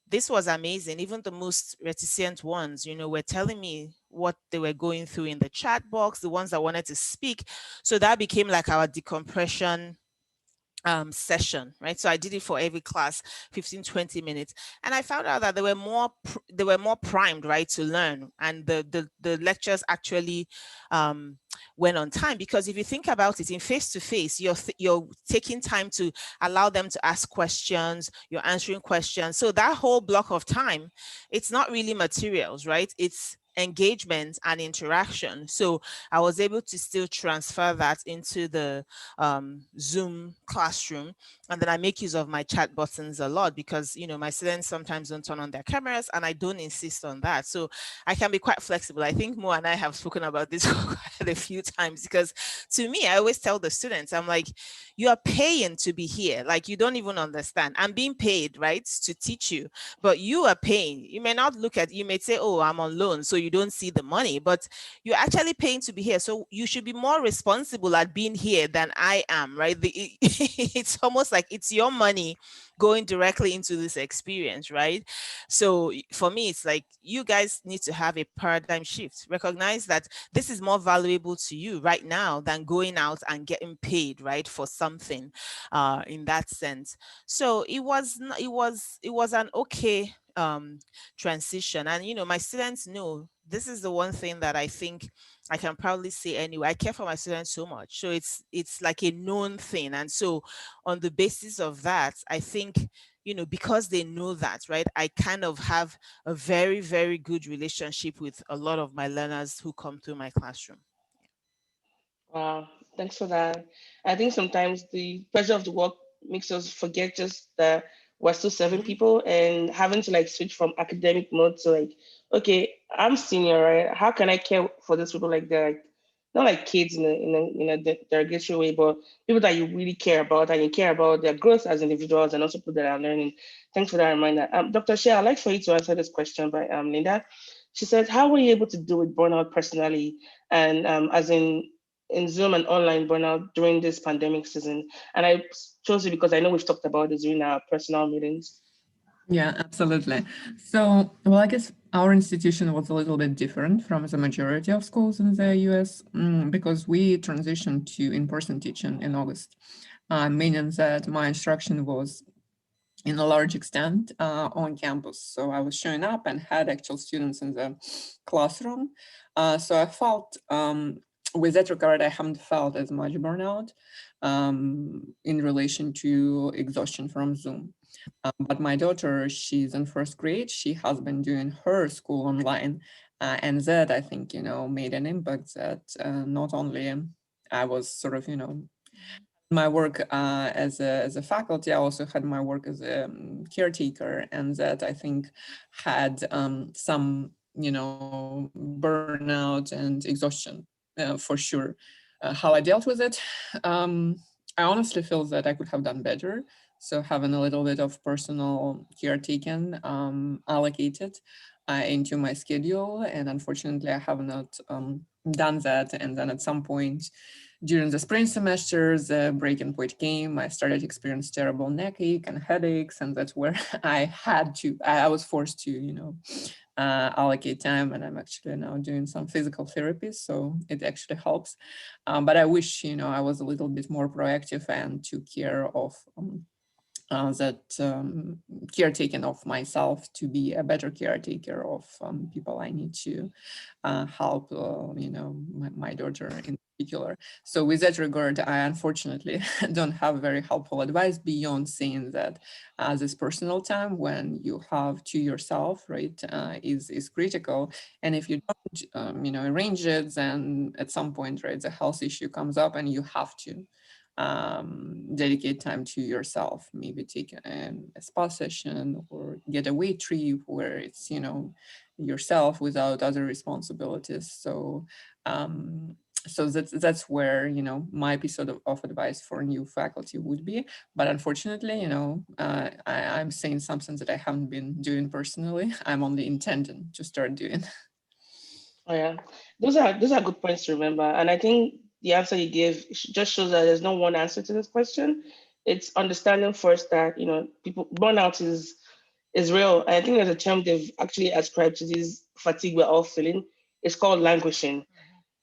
this was amazing. Even the most reticent ones, were telling me what they were going through in the chat box, the ones that wanted to speak. So that became like our decompression session, right? So I did it for every class, 15, 20 minutes. And I found out that they were more primed, right, to learn. And the lectures actually went on time, because if you think about it, in face to face, you're taking time to allow them to ask questions, you're answering questions. So that whole block of time, it's not really materials, right? It's engagement and interaction. So I was able to still transfer that into the Zoom classroom. And then I make use of my chat buttons a lot because, my students sometimes don't turn on their cameras, and I don't insist on that. So I can be quite flexible. I think Mo and I have spoken about this quite a few times, because to me, I always tell the students, I'm like, you are paying to be here. Like, you don't even understand. I'm being paid, right, to teach you, but you are paying. You may not look at, you may say, oh, I'm on loan, so you don't see the money, but you're actually paying to be here. So you should be more responsible at being here than I am, right? It's almost like it's your money going directly into this experience, right? So for me, it's like you guys need to have a paradigm shift. Recognize that this is more valuable to you right now than going out and getting paid, right, for something in that sense. So it was an okay transition. And my students know this is the one thing that I think I can proudly say anyway. I care for my students so much. So it's like a known thing. And so on the basis of that, I think, because they know that, right, I kind of have a very, very good relationship with a lot of my learners who come through my classroom. Wow, thanks for that. I think sometimes the pressure of the work makes us forget just that we're still serving Mhm. people, and having to like switch from academic mode to like, okay, I'm senior, right? How can I care for these people like they're like, not like kids in a derogatory way, but people that you really care about and you care about their growth as individuals and also people that are learning. Thanks for that reminder. Dr. Shea, I'd like for you to answer this question by Linda. She says, how were you able to deal with burnout personally? And as in Zoom and online burnout during this pandemic season. And I chose it because I know we've talked about this during our personal meetings. Yeah, absolutely. So, well, I guess our institution was a little bit different from the majority of schools in the US because we transitioned to in-person teaching in August, meaning that my instruction was in a large extent on campus. So I was showing up and had actual students in the classroom. So I felt, with that regard, I haven't felt as much burnout in relation to exhaustion from Zoom. But my daughter, she's in first grade. She has been doing her school online. And that, I think, made an impact that not only I was sort of, my work as a faculty, I also had my work as a caretaker, and that I think had some, burnout and exhaustion for sure. How I dealt with it, I honestly feel that I could have done better. So having a little bit of personal caretaking allocated into my schedule, and unfortunately, I have not done that. And then at some point during the spring semester, the breaking point came. I started to experience terrible neck ache and headaches, and that's where I was forced to, allocate time, and I'm actually now doing some physical therapy, so it actually helps. But I wish, I was a little bit more proactive and took care of that caretaking of myself to be a better caretaker of people I need to help, my daughter in particular. So with that regard, I unfortunately don't have very helpful advice beyond saying that this personal time when you have to yourself, right, is critical. And if you don't, arrange it, then at some point, right, the health issue comes up and you have to dedicate time to yourself, maybe take a spa session or get a weight trip where it's, yourself without other responsibilities. So that's where, my piece of advice for new faculty would be. But unfortunately, I'm saying something that I haven't been doing personally. I'm only intending to start doing. Oh yeah, those are good points to remember, and I think the answer you gave just shows that there's no one answer to this question. It's understanding first that people burnout is real. And I think there's a term they've actually ascribed to this fatigue we're all feeling. It's called languishing.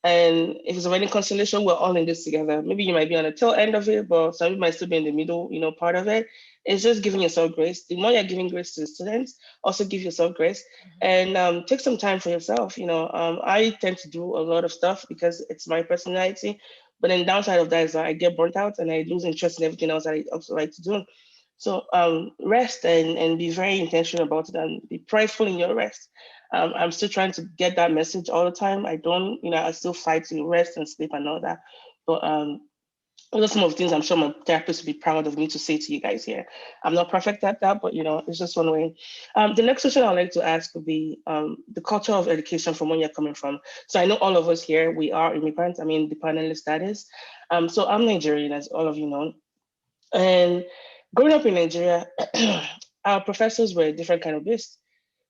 And if it's of any consolation, we're all in this together. Maybe you might be on the tail end of it, but some people might still be in the middle, part of it. It's just giving yourself grace. The more you're giving grace to the students, also give yourself grace and take some time for yourself. I tend to do a lot of stuff because it's my personality. But then downside of that is that I get burnt out and I lose interest in everything else that I also like to do. So rest and be very intentional about it and be prideful in your rest. I'm still trying to get that message all the time. I don't, I still fight to rest and sleep and all that. But those are some of the things I'm sure my therapist would be proud of me to say to you guys here. I'm not perfect at that, but it's just one way. The next question I'd like to ask would be the culture of education from where you're coming from. So I know all of us here, we are immigrants. I mean, the panelist that is. So I'm Nigerian, as all of you know. And growing up in Nigeria, our professors were a different kind of beast.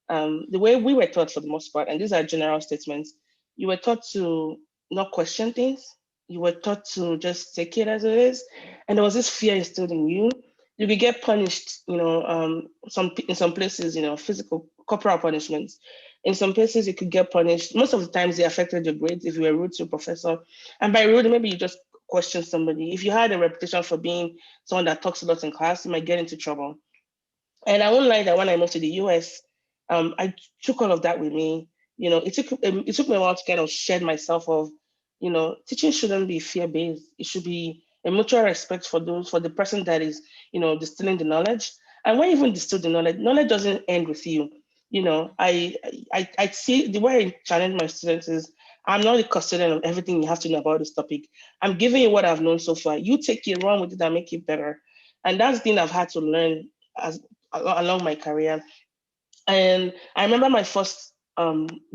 The way we were taught for the most part, and these are general statements, you were taught to not question things. You were taught to just take it as it is. And there was this fear instilled in you. You could get punished, in some places, physical, corporal punishments. In some places, you could get punished. Most of the times, they affected your grades if you were rude to a professor. And by rude, maybe you just question somebody. If you had a reputation for being someone that talks a lot in class, you might get into trouble. And I won't lie that when I moved to the US, I took all of that with me. It took me a while to kind of shed myself of, teaching shouldn't be fear based. It should be a mutual respect for the person that is, distilling the knowledge. And when you even distill the knowledge doesn't end with you. I see the way I challenge my students is I'm not a custodian of everything you have to know about this topic. I'm giving you what I've known so far. You take it, run with it, and make it better. And that's the thing I've had to learn along my career. And I remember my first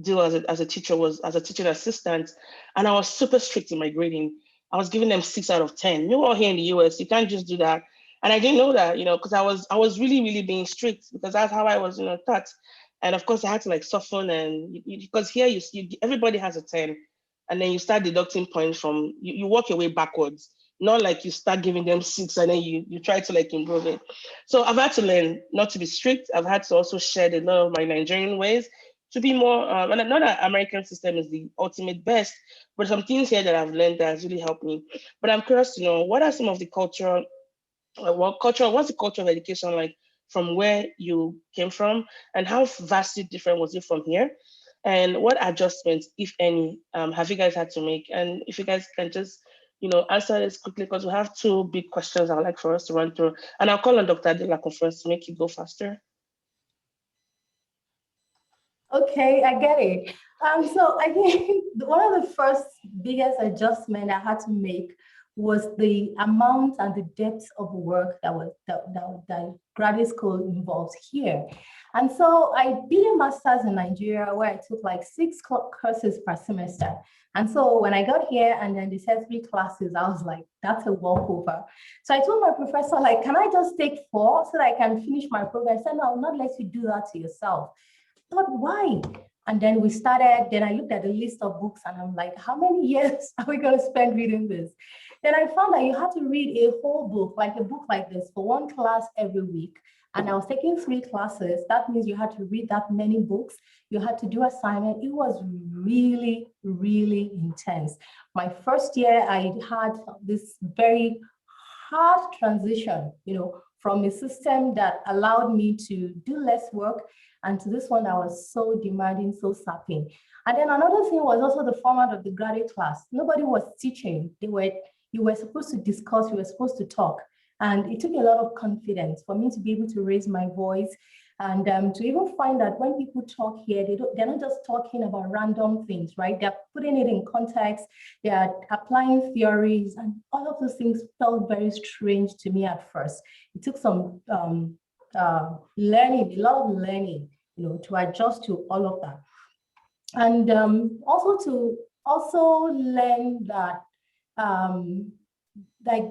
deal as a teacher was as a teaching assistant, and I was super strict in my grading. I was giving them 6 out of 10. You all here in the US, you can't just do that. And I didn't know that, because I was really, really being strict because that's how I was, taught. And of course, I had to like soften because here everybody has a 10, and then you start deducting points from you work your way backwards. Not like you start giving them 6 and then you try to like improve it. So I've had to learn not to be strict. I've had to also share a lot of my Nigerian ways to be more, and not that American system is the ultimate best, but some things here that I've learned that has really helped me. But I'm curious to know, what are some of the what's the culture of education like from where you came from, and how vastly different was it from here? And what adjustments, if any, have you guys had to make? And if you guys can just answer this quickly because we have 2 big questions I would like for us to run through. And I'll call on Dr. Adelakun first to make it go faster. Okay, I get it. So I think one of the first biggest adjustment I had to make was the amount and the depth of work that graduate school involves here. And so I did a master's in Nigeria where I took like 6 courses per semester. And so when I got here and then they said 3 classes, I was like, that's a walkover. So I told my professor, like, can I just take 4 so that I can finish my program? I said, no, I'll not let you do that to yourself. But why? And then we started, then I looked at the list of books and I'm like, how many years are we going to spend reading this? Then I found that you had to read a whole book, like a book like this, for one class every week. And I was taking 3 classes. That means you had to read that many books. You had to do assignment. It was really, really intense. My first year, I had this very hard transition, from a system that allowed me to do less work and to this one that was so demanding, so sapping. And then another thing was also the format of the graduate class. Nobody was teaching. You were supposed to discuss, you were supposed to talk. And it took a lot of confidence for me to be able to raise my voice and to even find that when people talk here, they're not just talking about random things, right? They're putting it in context, they're applying theories, and all of those things felt very strange to me at first. It took some learning, a lot of learning, to adjust to all of that. And also learn that like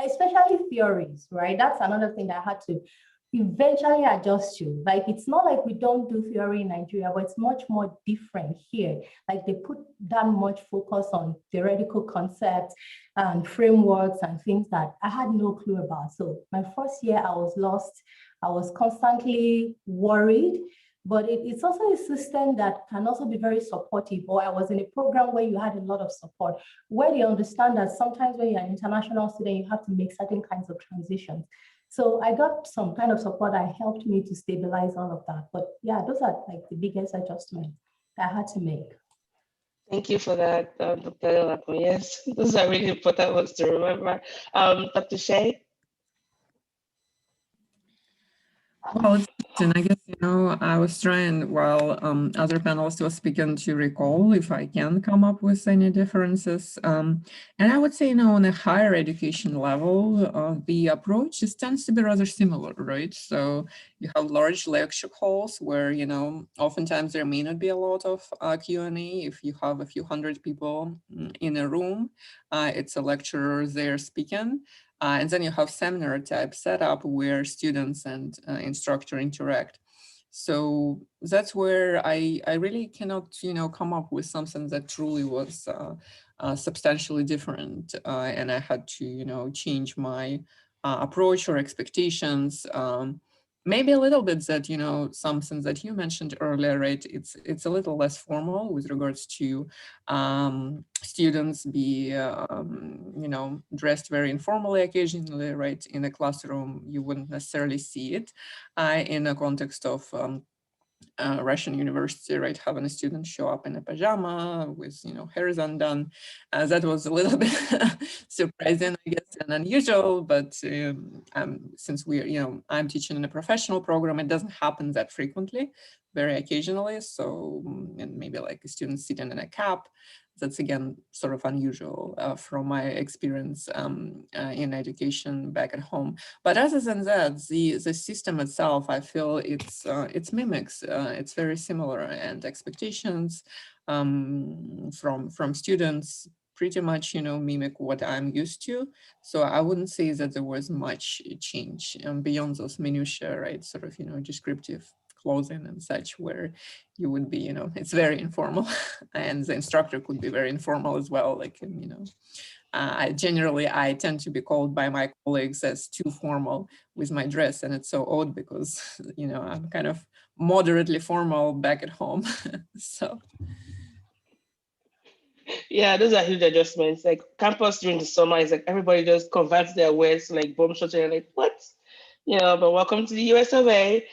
especially theories, right? That's another thing that I had to eventually adjust to. Like, it's not like we don't do theory in Nigeria, but it's much more different here. Like, they put that much focus on theoretical concepts and frameworks and things that I had no clue about. So my first year, I was lost. I was constantly worried. But it's also a system that can also be very supportive. Or I was in a program where you had a lot of support, where they understand that sometimes when you're an international student, you have to make certain kinds of transitions. So I got some kind of support that helped me to stabilize all of that. But yeah, those are like the biggest adjustments that I had to make. Thank you for that, Dr. Delapo. Yes, those are really important ones to remember. Dr. Shay? Well, it's interesting. I guess, I was trying while other panelists were speaking to recall if I can come up with any differences. And I would say, on a higher education level, the approach tends to be rather similar, right? So you have large lecture halls where, oftentimes there may not be a lot of Q&A. If you have a few hundred people in a room, it's a lecturer there speaking. And then you have seminar type setup where students and instructor interact. So that's where I really cannot, come up with something that truly was substantially different. And I had to, change my approach or expectations. Maybe a little bit that, something that you mentioned earlier, right? It's a little less formal with regards to students be, dressed very informally occasionally, right? In a classroom, you wouldn't necessarily see it in the context of Russian university, right? Having a student show up in a pajama with, hair is undone. That was a little bit surprising, I guess, and unusual, but since we're, I'm teaching in a professional program, it doesn't happen that frequently, very occasionally. So, and maybe like a student sitting in a cap, that's again sort of unusual from my experience in education back at home. But other than that, the system itself, I feel it's mimics. It's very similar, and expectations from students pretty much mimic what I'm used to. So I wouldn't say that there was much change beyond those minutiae, right? Sort of descriptive clothing and such, where you would be, it's very informal and the instructor could be very informal as well. Like, I tend to be called by my colleagues as too formal with my dress. And it's so odd because, I'm kind of moderately formal back at home. So. Yeah, those are huge adjustments. Like campus during the summer is like everybody just converts their wears to like bomb shorts and you're like, what? But welcome to the US of A.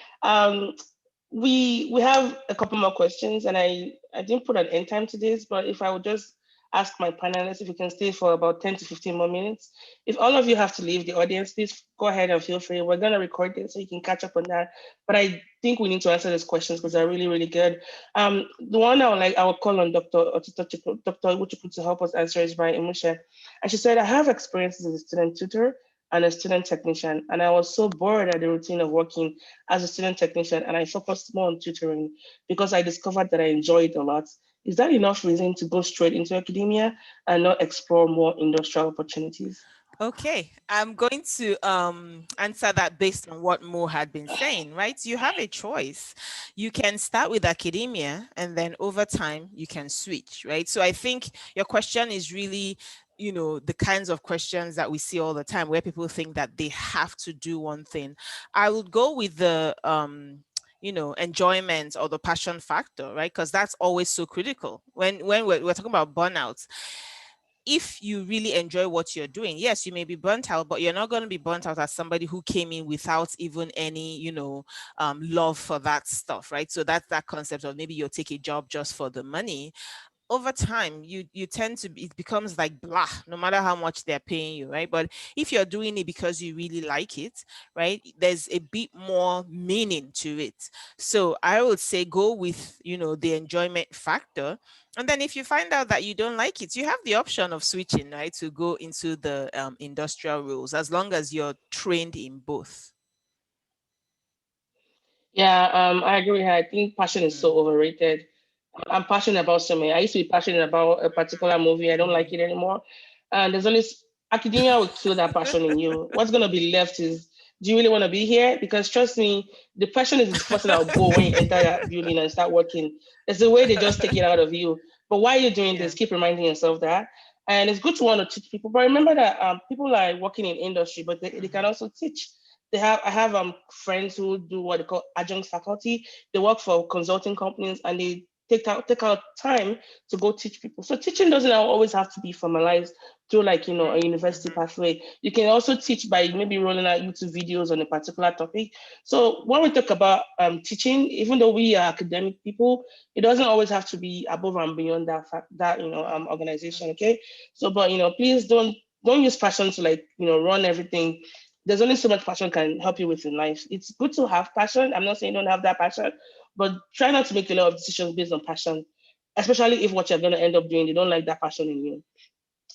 We have a couple more questions, and I didn't put an end time to this, but if I would just ask my panelists if we can stay for about 10 to 15 more minutes. If all of you have to leave the audience, please go ahead and feel free. We're gonna record this so you can catch up on that. But I think we need to answer these questions because they're really, really good. The one I would call on Dr. Uchuku to help us answer is by Emusha. And she said, I have experience as a student tutor and a student technician. And I was so bored at the routine of working as a student technician, and I focused more on tutoring because I discovered that I enjoyed it a lot. Is that enough reason to go straight into academia and not explore more industrial opportunities? Okay, I'm going to answer that based on what Mo had been saying, right? You have a choice. You can start with academia and then over time you can switch, right? So I think your question is really, the kinds of questions that we see all the time where people think that they have to do one thing. I would go with the enjoyment or the passion factor, right? Because that's always so critical when we're talking about burnout. If you really enjoy what you're doing, yes, you may be burnt out, but you're not going to be burnt out as somebody who came in without even any, love for that stuff, right? So that's that concept of maybe you'll take a job just for the money. Over time you tend to it becomes like blah, no matter how much they're paying you, right? But if you're doing it because you really like it, right, there's a bit more meaning to it. So I would say go with the enjoyment factor, and then if you find out that you don't like it, you have the option of switching, right, to go into the industrial roles, as long as you're trained in both. Yeah, I agree with her. I think passion is so Mm. overrated. I'm passionate about something. I used to be passionate about a particular movie. I don't like Mhm. it anymore. And there's only academia will kill that passion in you. What's gonna be left is, do you really want to be here? Because trust me, the passion is the first thing that'll go when you enter that building and start working. It's the way they just take it out of you. But while you're doing Yeah. this, keep reminding yourself that. And it's good to want to teach people. But remember that people are working in industry, but they can Mhm. also teach. I have friends who do what they call adjunct faculty. They work for consulting companies and they take out time to go teach people. So teaching doesn't always have to be formalized through like a university Mhm. pathway. You can also teach by maybe rolling out YouTube videos on a particular topic. So when we talk about teaching, even though we are academic people, it doesn't always have to be above and beyond that organization. Okay. So but please don't use passion to like run everything. There's only so much passion can help you with in life. It's good to have passion. I'm not saying don't have that passion, but try not to make a lot of decisions based on passion, especially if what you're going to end up doing, they don't like that passion in you.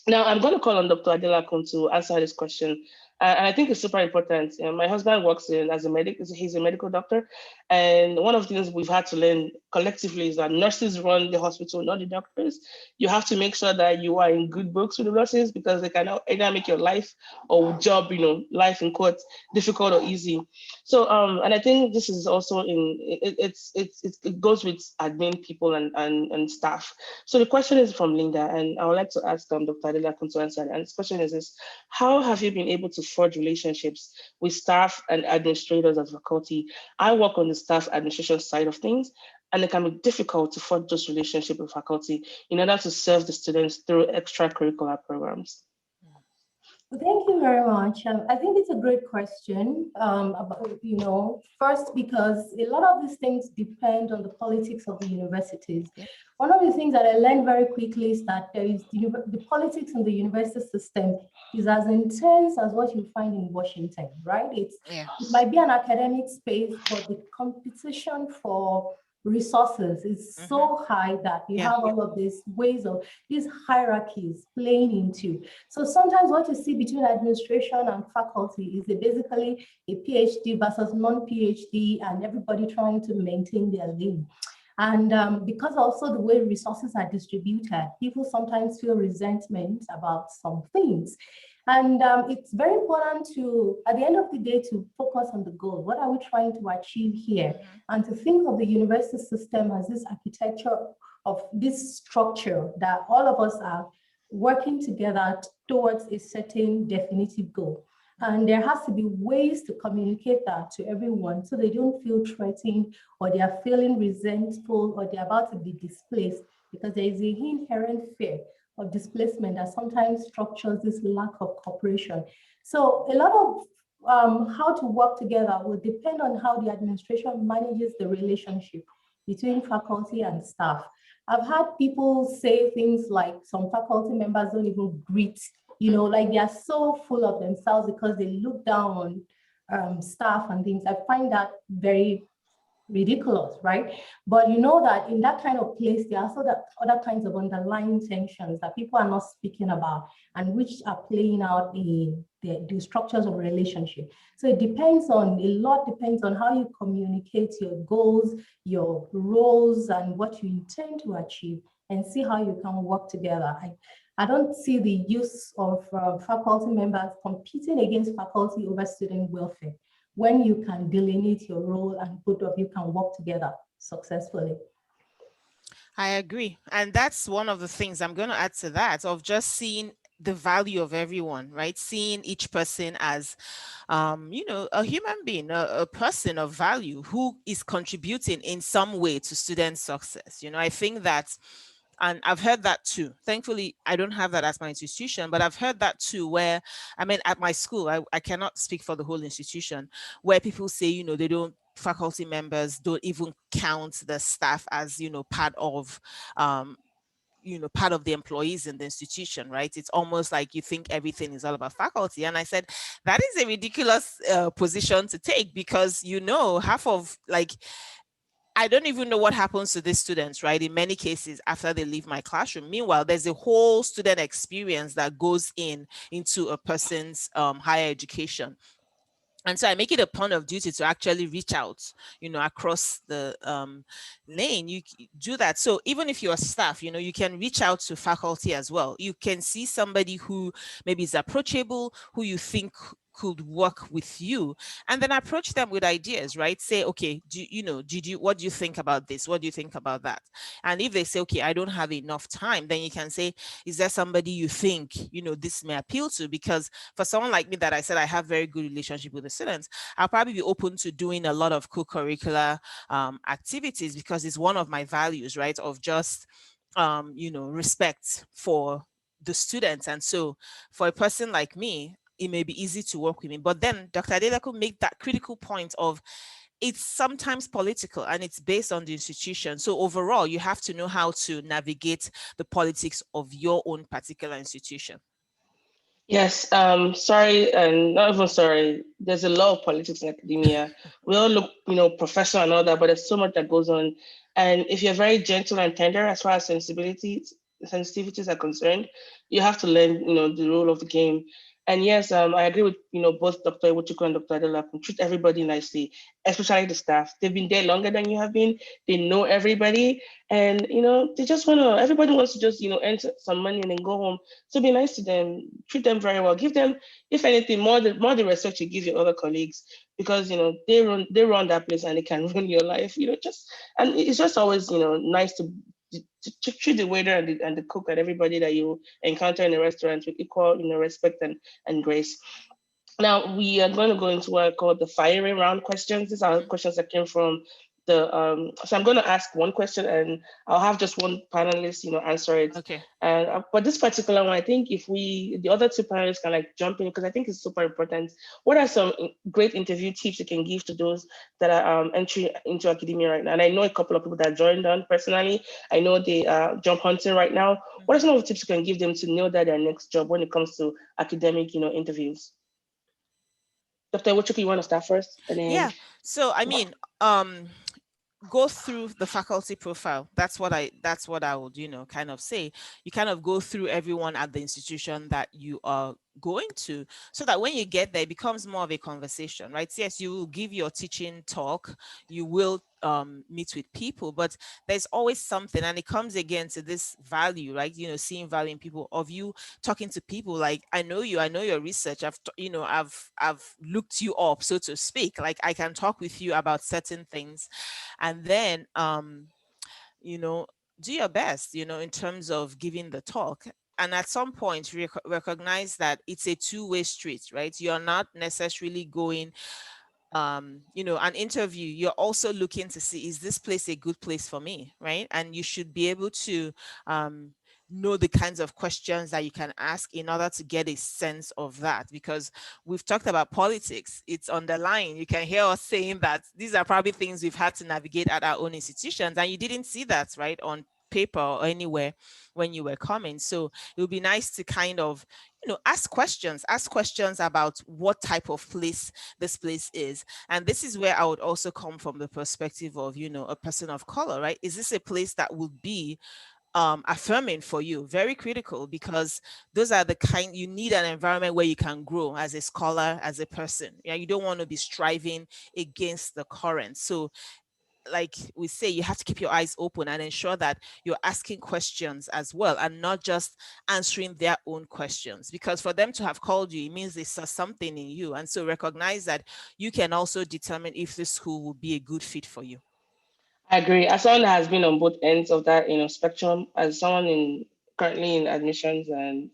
Now, I'm going to call on Dr. Adela Kun to answer this question. And I think it's super important. My husband works as a medic, he's a medical doctor. And one of the things we've had to learn collectively is that nurses run the hospital, not the doctors. You have to make sure that you are in good books with the nurses because they can either make your life or job, life in quotes, difficult or easy. So, and I think this is also it goes with admin people and staff. So the question is from Linda, and I would like to ask Dr. Adela to answer. And this question is this: how have you been able to forge relationships with staff and administrators at faculty? I work on the staff administration side of things, and it can be difficult to forge those relationships with faculty in order to serve the students through extracurricular programs. Thank you very much. I think it's a great question. First, because a lot of these things depend on the politics of the universities. Yep. One of the things that I learned very quickly is that there is the politics in the university system is as intense as what you find in Washington, right? Yeah. It might be an academic space, but the competition for resources is Mhm. so high that you Yeah. have all of these ways of these hierarchies playing into. So sometimes what you see between administration and faculty is basically a PhD versus non-PhD and everybody trying to maintain their lane. And because also the way resources are distributed, people sometimes feel resentment about some things. And it's very important to, at the end of the day, to focus on the goal. What are we trying to achieve here? Mhm. And to think of the university system as this architecture of this structure that all of us are working together towards a certain definitive goal. And there has to be ways to communicate that to everyone so they don't feel threatened or they are feeling resentful or they're about to be displaced, because there is an inherent fear of displacement that sometimes structures this lack of cooperation. So a lot of how to work together will depend on how the administration manages the relationship between faculty and staff. I've had people say things like some faculty members don't even greet, like they are so full of themselves because they look down on staff and things. I find that very ridiculous, right? But you know that in that kind of place, there are also other kinds of underlying tensions that people are not speaking about and which are playing out in the structures of relationship. So it depends on, a lot depends on how you communicate your goals, your roles, and what you intend to achieve, and see how you can work together. I don't see the use of faculty members competing against faculty over student welfare when you can delineate your role and both of you can work together successfully. I agree. And that's one of the things I'm going to add to that, of just seeing the value of everyone, right? Seeing each person as, a human being, a person of value who is contributing in some way to student success. I think that, and I've heard that too. Thankfully, I don't have that as my institution, but I've heard that too, where, I mean, at my school, I cannot speak for the whole institution, where people say, they don't, faculty members don't even count the staff as, part of, part of the employees in the institution, right? It's almost like you think everything is all about faculty. And I said, that is a ridiculous position to take, because, half of, like, I don't even know what happens to these students, right? In many cases, after they leave my classroom. Meanwhile, there's a whole student experience that goes into a person's higher education. And so I make it a point of duty to actually reach out, across the lane. You do that. So even if you're staff, you can reach out to faculty as well. You can see somebody who maybe is approachable, who you think could work with you, and then approach them with ideas, right? Say, okay, what do you think about this? What do you think about that? And if they say, okay, I don't have enough time, then you can say, is there somebody you think, this may appeal to? Because for someone like me, that I said I have very good relationship with the students, I'll probably be open to doing a lot of co-curricular activities, because it's one of my values, right? Of just, respect for the students. And so for a person like me, it may be easy to work with me. But then Dr. Adela could make that critical point of, it's sometimes political and it's based on the institution. So overall, you have to know how to navigate the politics of your own particular institution. Yes, sorry, and not even sorry. There's a lot of politics in academia. We all look, professional and all that, but there's so much that goes on. And if you're very gentle and tender as far as sensitivities are concerned, you have to learn, the rule of the game. And yes, I agree with, both Dr. Iwochukwu and Dr. Adelakun. Treat everybody nicely, especially the staff. They've been there longer than you have been. They know everybody. And, they just everybody wants to just, earn some money and then go home. So be nice to them, treat them very well, give them, if anything, more the respect you give your other colleagues, because they run that place and they can ruin your life. And it's just always nice to treat the waiter and the cook and everybody that you encounter in a restaurant with equal respect and grace. Now we are going to go into what I call the firing round questions. These are questions that came from the so I'm going to ask one question and I'll have just one panelist, answer it. Okay. And but this particular one, I think if the other two panelists can like jump in, because I think it's super important. What are some great interview tips you can give to those that are entering into academia right now? And I know a couple of people that joined on personally. I know they are job hunting right now. What are some of the tips you can give them to nail that their next job when it comes to academic, interviews? Dr. Iwochukwu, you want to start first? And then Yeah. So I mean, go through the faculty profile. That's what I would, kind of say. You kind of go through everyone at the institution that you are going to, so that when you get there, it becomes more of a conversation, right? Yes, you will give your teaching talk, you will meet with people, but there's always something, and it comes again to this value, right? Seeing value in people, of you talking to people like, I know you, I know your research, I've looked you up, so to speak. Like, I can talk with you about certain things, and then do your best, in terms of giving the talk. And at some point, recognize that it's a two-way street, right? You're not necessarily going, an interview. You're also looking to see, is this place a good place for me, right? And you should be able to know the kinds of questions that you can ask in order to get a sense of that, because we've talked about politics. It's on the line. You can hear us saying that these are probably things we've had to navigate at our own institutions, and you didn't see that, right, on paper or anywhere when you were coming. So it would be nice to kind of ask questions about what type of place this place is. And this is where I would also come from the perspective of a person of color, right? Is this a place that would be affirming for you? Very critical, because those are the kind, you need an environment where you can grow as a scholar, as a person. Yeah, you don't want to be striving against the current. So like we say, you have to keep your eyes open and ensure that you're asking questions as well, and not just answering their own questions, because for them to have called you, it means they saw something in you. And so recognize that you can also determine if this school will be a good fit for you. I agree. As someone that has been on both ends of that, spectrum, as someone in currently in admissions and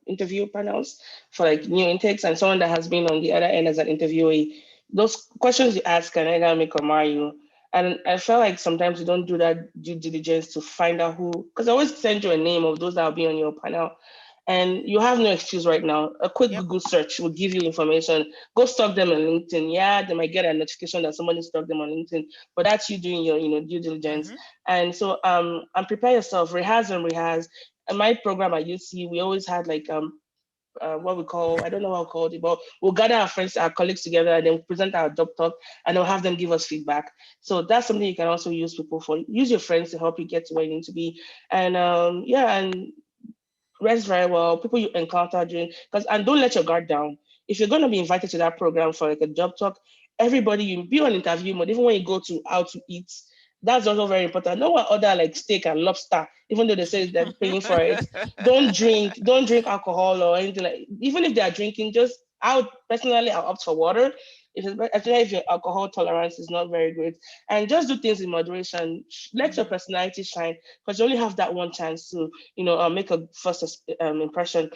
interview panels for like new intakes, and someone that has been on the other end as an interviewee, those questions you ask can either make or mar you. And I felt like sometimes you don't do that due diligence to find out who, because I always send you a name of those that will be on your panel. And you have no excuse right now. A quick Yep. Google search will give you information. Go stalk them on LinkedIn. Yeah, they might get a notification that somebody stalked them on LinkedIn, but that's you doing your, due diligence. Mm-hmm. And so, and prepare yourself. Rehearse and rehearse. In my program at UC, we always had like what we call, I don't know what we called it, but we'll gather our friends, our colleagues together, and then present our job talk, and then we'll have them give us feedback. So that's something you can also use people for. Use your friends to help you get to where you need to be. And and rest very well, people you encounter during, because, and don't let your guard down. If you're going to be invited to that program for like a job talk, everybody, you be on interview mode, even when you go to out to eat. That's also very important. No one order like steak and lobster, even though they say they're paying for it. Don't drink alcohol or anything like. Even if they are drinking, just out personally, I'll opt for water. Especially if your alcohol tolerance is not very great, and just do things in moderation. Let your personality shine, because you only have that one chance to make a first impression.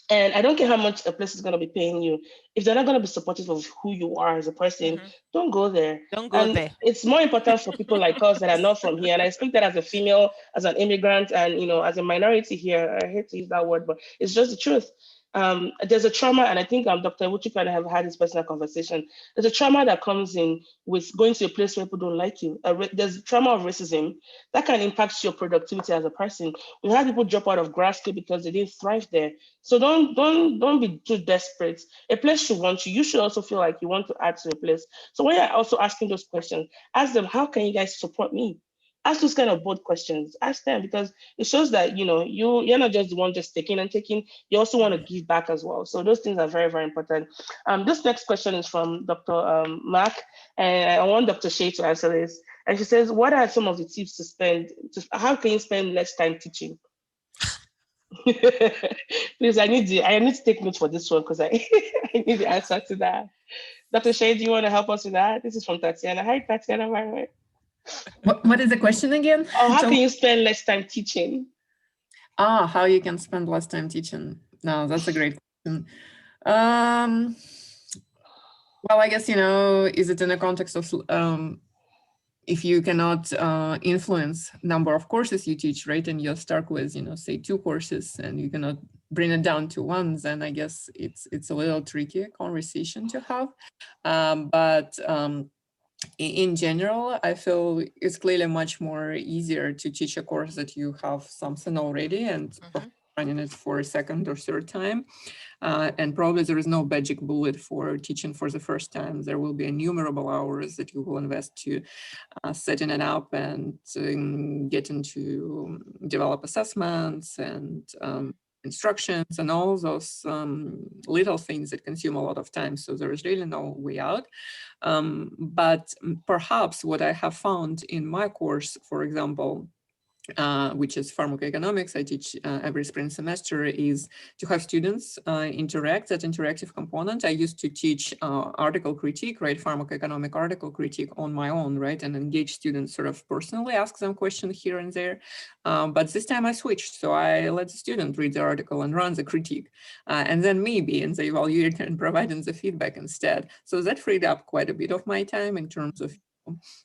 And I don't care how much a place is going to be paying you. If they're not going to be supportive of who you are as a person, Mm-hmm. don't go there. Don't go And there. it's more important for people like us that are not from here. And I speak that as a female, as an immigrant, and as a minority here. I hate to use that word, but it's just the truth. There's a trauma, and I think Dr. Wuchi kind of have had this personal conversation. There's a trauma that comes in with going to a place where people don't like you. There's trauma of racism that can impact your productivity as a person. We had people drop out of grad school because they didn't thrive there. So don't be too desperate. A place should want you. You should also feel like you want to add to a place. So when you're also asking those questions, ask them, how can you guys support me? Ask those kind of bold questions. Ask them, because it shows that you're not just the one just taking and taking. You also want to give back as well. So those things are very, very important. This next question is from Dr. Mark, and I want Dr. Shea to answer this. And she says, what are some of the tips to spend? How can you spend less time teaching? Please, I need to take notes for this one, because I I need the answer to that. Dr. Shea, do you want to help us with that? This is from Tatiana. Hi, Tatiana, by the way. What is the question again? Oh, how So, can you spend less time teaching? how you can spend less time teaching? No, that's a great question. Well, I guess, is it in the context of if you cannot influence number of courses you teach, right? And you're stuck with, say 2 courses, and you cannot bring it down to 1, then I guess it's a little tricky conversation to have. But in general, I feel it's clearly much more easier to teach a course that you have something already and running it for a second or third time. And probably there is no magic bullet for teaching for the first time. There will be innumerable hours that you will invest to setting it up and getting to develop assessments and instructions and all those little things that consume a lot of time. So there is really no way out. But perhaps what I have found in my course, for example, which is pharmacoeconomics, I teach every spring semester, is to have students interact, that interactive component. I used to teach article critique, right, pharmacoeconomic article critique on my own, right, and engage students sort of personally, ask them questions here and there. But this time I switched, so I let the student read the article and run the critique, and then maybe in the evaluator and providing the feedback instead. So that freed up quite a bit of my time in terms of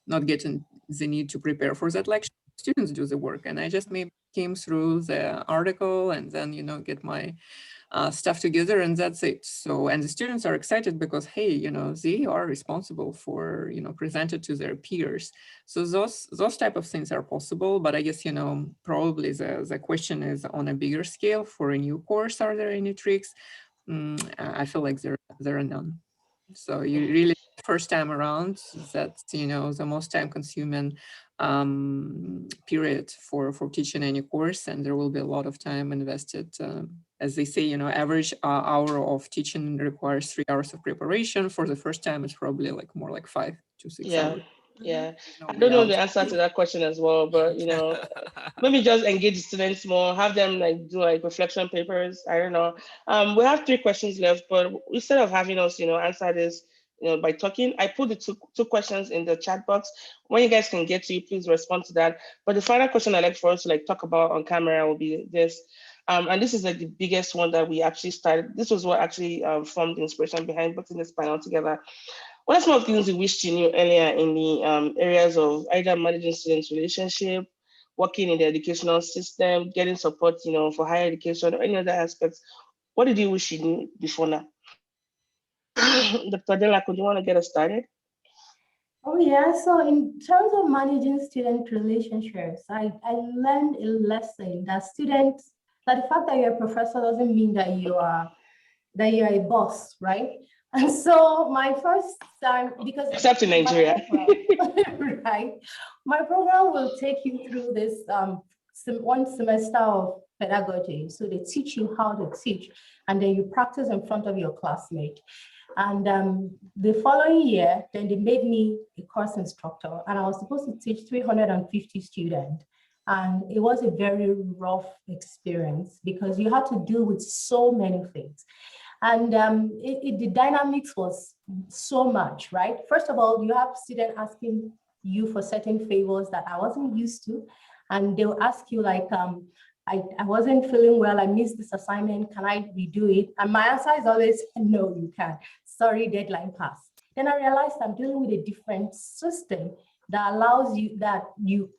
not getting the need to prepare for that lecture. Students do the work, and I just maybe came through the article and then get my stuff together, and that's it. So, and the students are excited because, hey, they are responsible for presented to their peers. So those type of things are possible. But I guess probably the question is on a bigger scale for a new course. Are there any tricks? I feel like there are none. So you really, first time around, that's the most time consuming period for teaching any course, and there will be a lot of time invested. As they say, average hour of teaching requires 3 hours of preparation. For the first time, it's probably more like 5 to 6 Yeah. hours. Yeah, No, I we don't know are the answer to that question as well, but maybe just engage the students more, have them like do like reflection papers. I don't know. We have 3 questions left, but instead of having us, answer this, by talking, I put the two questions in the chat box. When you guys can get to it, please respond to that. But the final question I'd like for us to like talk about on camera will be this. And this is like the biggest one that we actually started. This was what actually formed the inspiration behind putting this panel together. What are some of the things you wished you knew earlier in the areas of either managing students' relationship, working in the educational system, getting support, for higher education or any other aspects? What did you wish you knew before now? Dr. Dela, could you want to get us started? Oh yeah, so in terms of managing student relationships, I learned a lesson that the fact that you're a professor doesn't mean that you're a boss, right? And so my first time, because Except in my Nigeria. program, right, my program will take you through this one semester of pedagogy. So they teach you how to teach, and then you practice in front of your classmate. And the following year, then they made me a course instructor, and I was supposed to teach 350 students. And it was a very rough experience because you had to deal with so many things. And the dynamics was so much, right? First of all, you have students asking you for certain favors that I wasn't used to. And they'll ask you like, I wasn't feeling well, I missed this assignment, can I redo it? And my answer is always, no, you can't. Sorry, deadline passed. Then I realized I'm dealing with a different system that allows you that you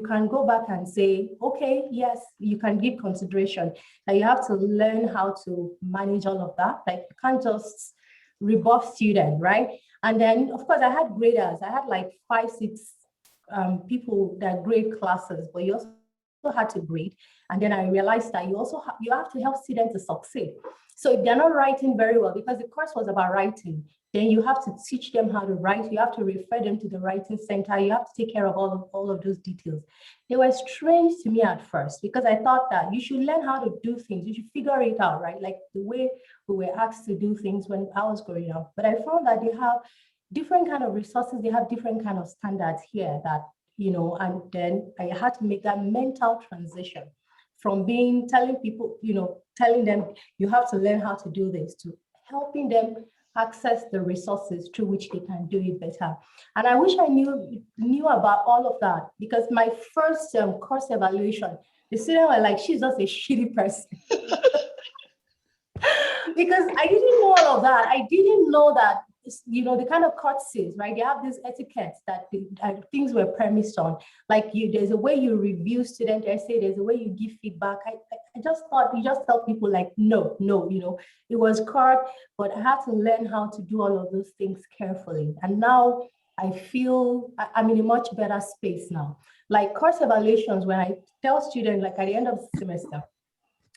can go back and say, okay, yes, you can give consideration. Now you have to learn how to manage all of that. Like you can't just rebuff student, right? And then of course I had graders. I had like 5, 6 people that grade classes, but you also had to grade. And then I realized that you have to help students to succeed. So if they're not writing very well, because the course was about writing, then you have to teach them how to write. You have to refer them to the writing center. You have to take care of all of those details. They were strange to me at first because I thought that you should learn how to do things. You should figure it out, right? Like the way we were asked to do things when I was growing up. But I found that they have different kind of resources. They have different kind of standards here that, and then I had to make that mental transition from telling them you have to learn how to do this to helping them access the resources through which they can do it better. And I wish I knew about all of that because my first course evaluation, the students were like, she's just a shitty person. Because I didn't know all of that. I didn't know that, the kind of courtesies, right? They have these etiquettes that things were premised on. Like there's a way you review student essay, there's a way you give feedback. I just thought you just tell people like, no, it was caught, but I had to learn how to do all of those things carefully. And now I feel I'm in a much better space now. Like course evaluations, when I tell students, like at the end of the semester,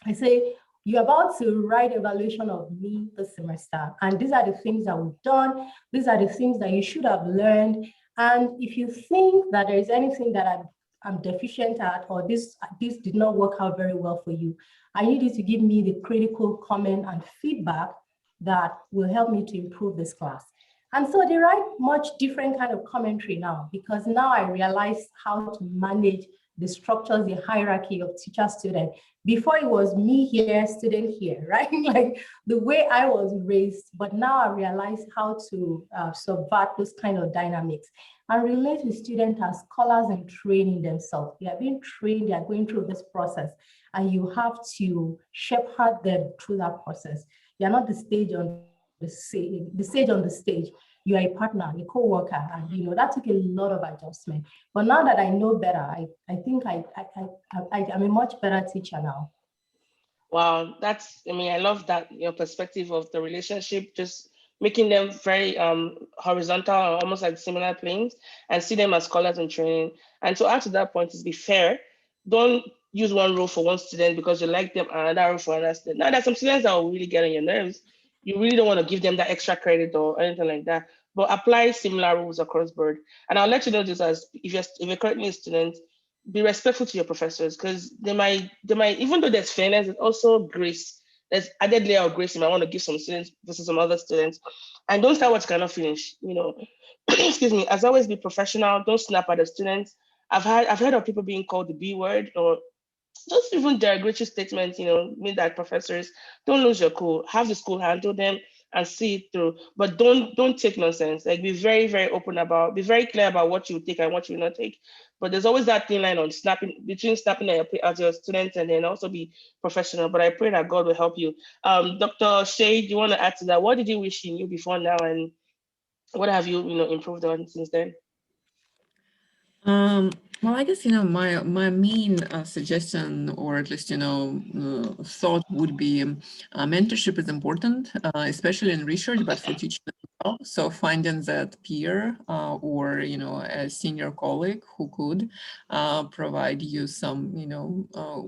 I say, you're about to write evaluation of me this semester. And these are the things that we've done. These are the things that you should have learned. And if you think that there is anything that I'm deficient at, or this did not work out very well for you, I need you to give me the critical comment and feedback that will help me to improve this class. And so they write much different kind of commentary now, because now I realize how to manage the structures, the hierarchy of teacher-student. Before it was me here, student here, right? Like the way I was raised, but now I realize how to subvert those kind of dynamics and relate with students as scholars and training themselves. They are being trained, they are going through this process, and you have to shepherd them through that process. You're not the stage on the stage. You are a partner, a co-worker, and that took a lot of adjustment. But now that I know better, I think I'm a much better teacher now. Wow, I love that your perspective of the relationship, just making them very horizontal or almost like similar planes, and see them as scholars in training. And to add to that point is be fair. Don't use one rule for one student because you like them, and another rule for another student. Now, there's some students that will really get on your nerves. You really don't want to give them that extra credit or anything like that, but apply similar rules across board. And I'll let you know this as if you're currently a student, be respectful to your professors because they might even though there's fairness, there's also grace. There's added layer of grace you might want to give some students versus some other students. And don't start what you cannot finish. Excuse me. As always, be professional. Don't snap at the students. I've heard of people being called the B word, or just even derogatory statements, made by professors. Don't lose your cool. Have the school handle them and see it through. But don't take nonsense. Like, be very, very open about, be very clear about what you take and what you will not take. But there's always that thin line on snapping between snapping at your students and then also be professional. But I pray that God will help you. Dr. Shay, do you want to add to that? What did you wish you knew before now, and what have you, improved on since then? Well, I guess, my main suggestion, or at least, thought would be mentorship is important, especially in research, but for teaching as well. So finding that peer or, a senior colleague who could provide you some,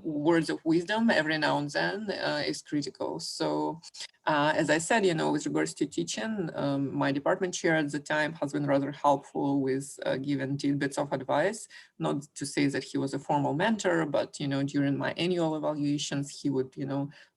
words of wisdom every now and then is critical. So as I said, with regards to teaching, my department chair at the time has been rather helpful with giving tidbits of advice. Not to say that he was a formal mentor, but during my annual evaluations, he would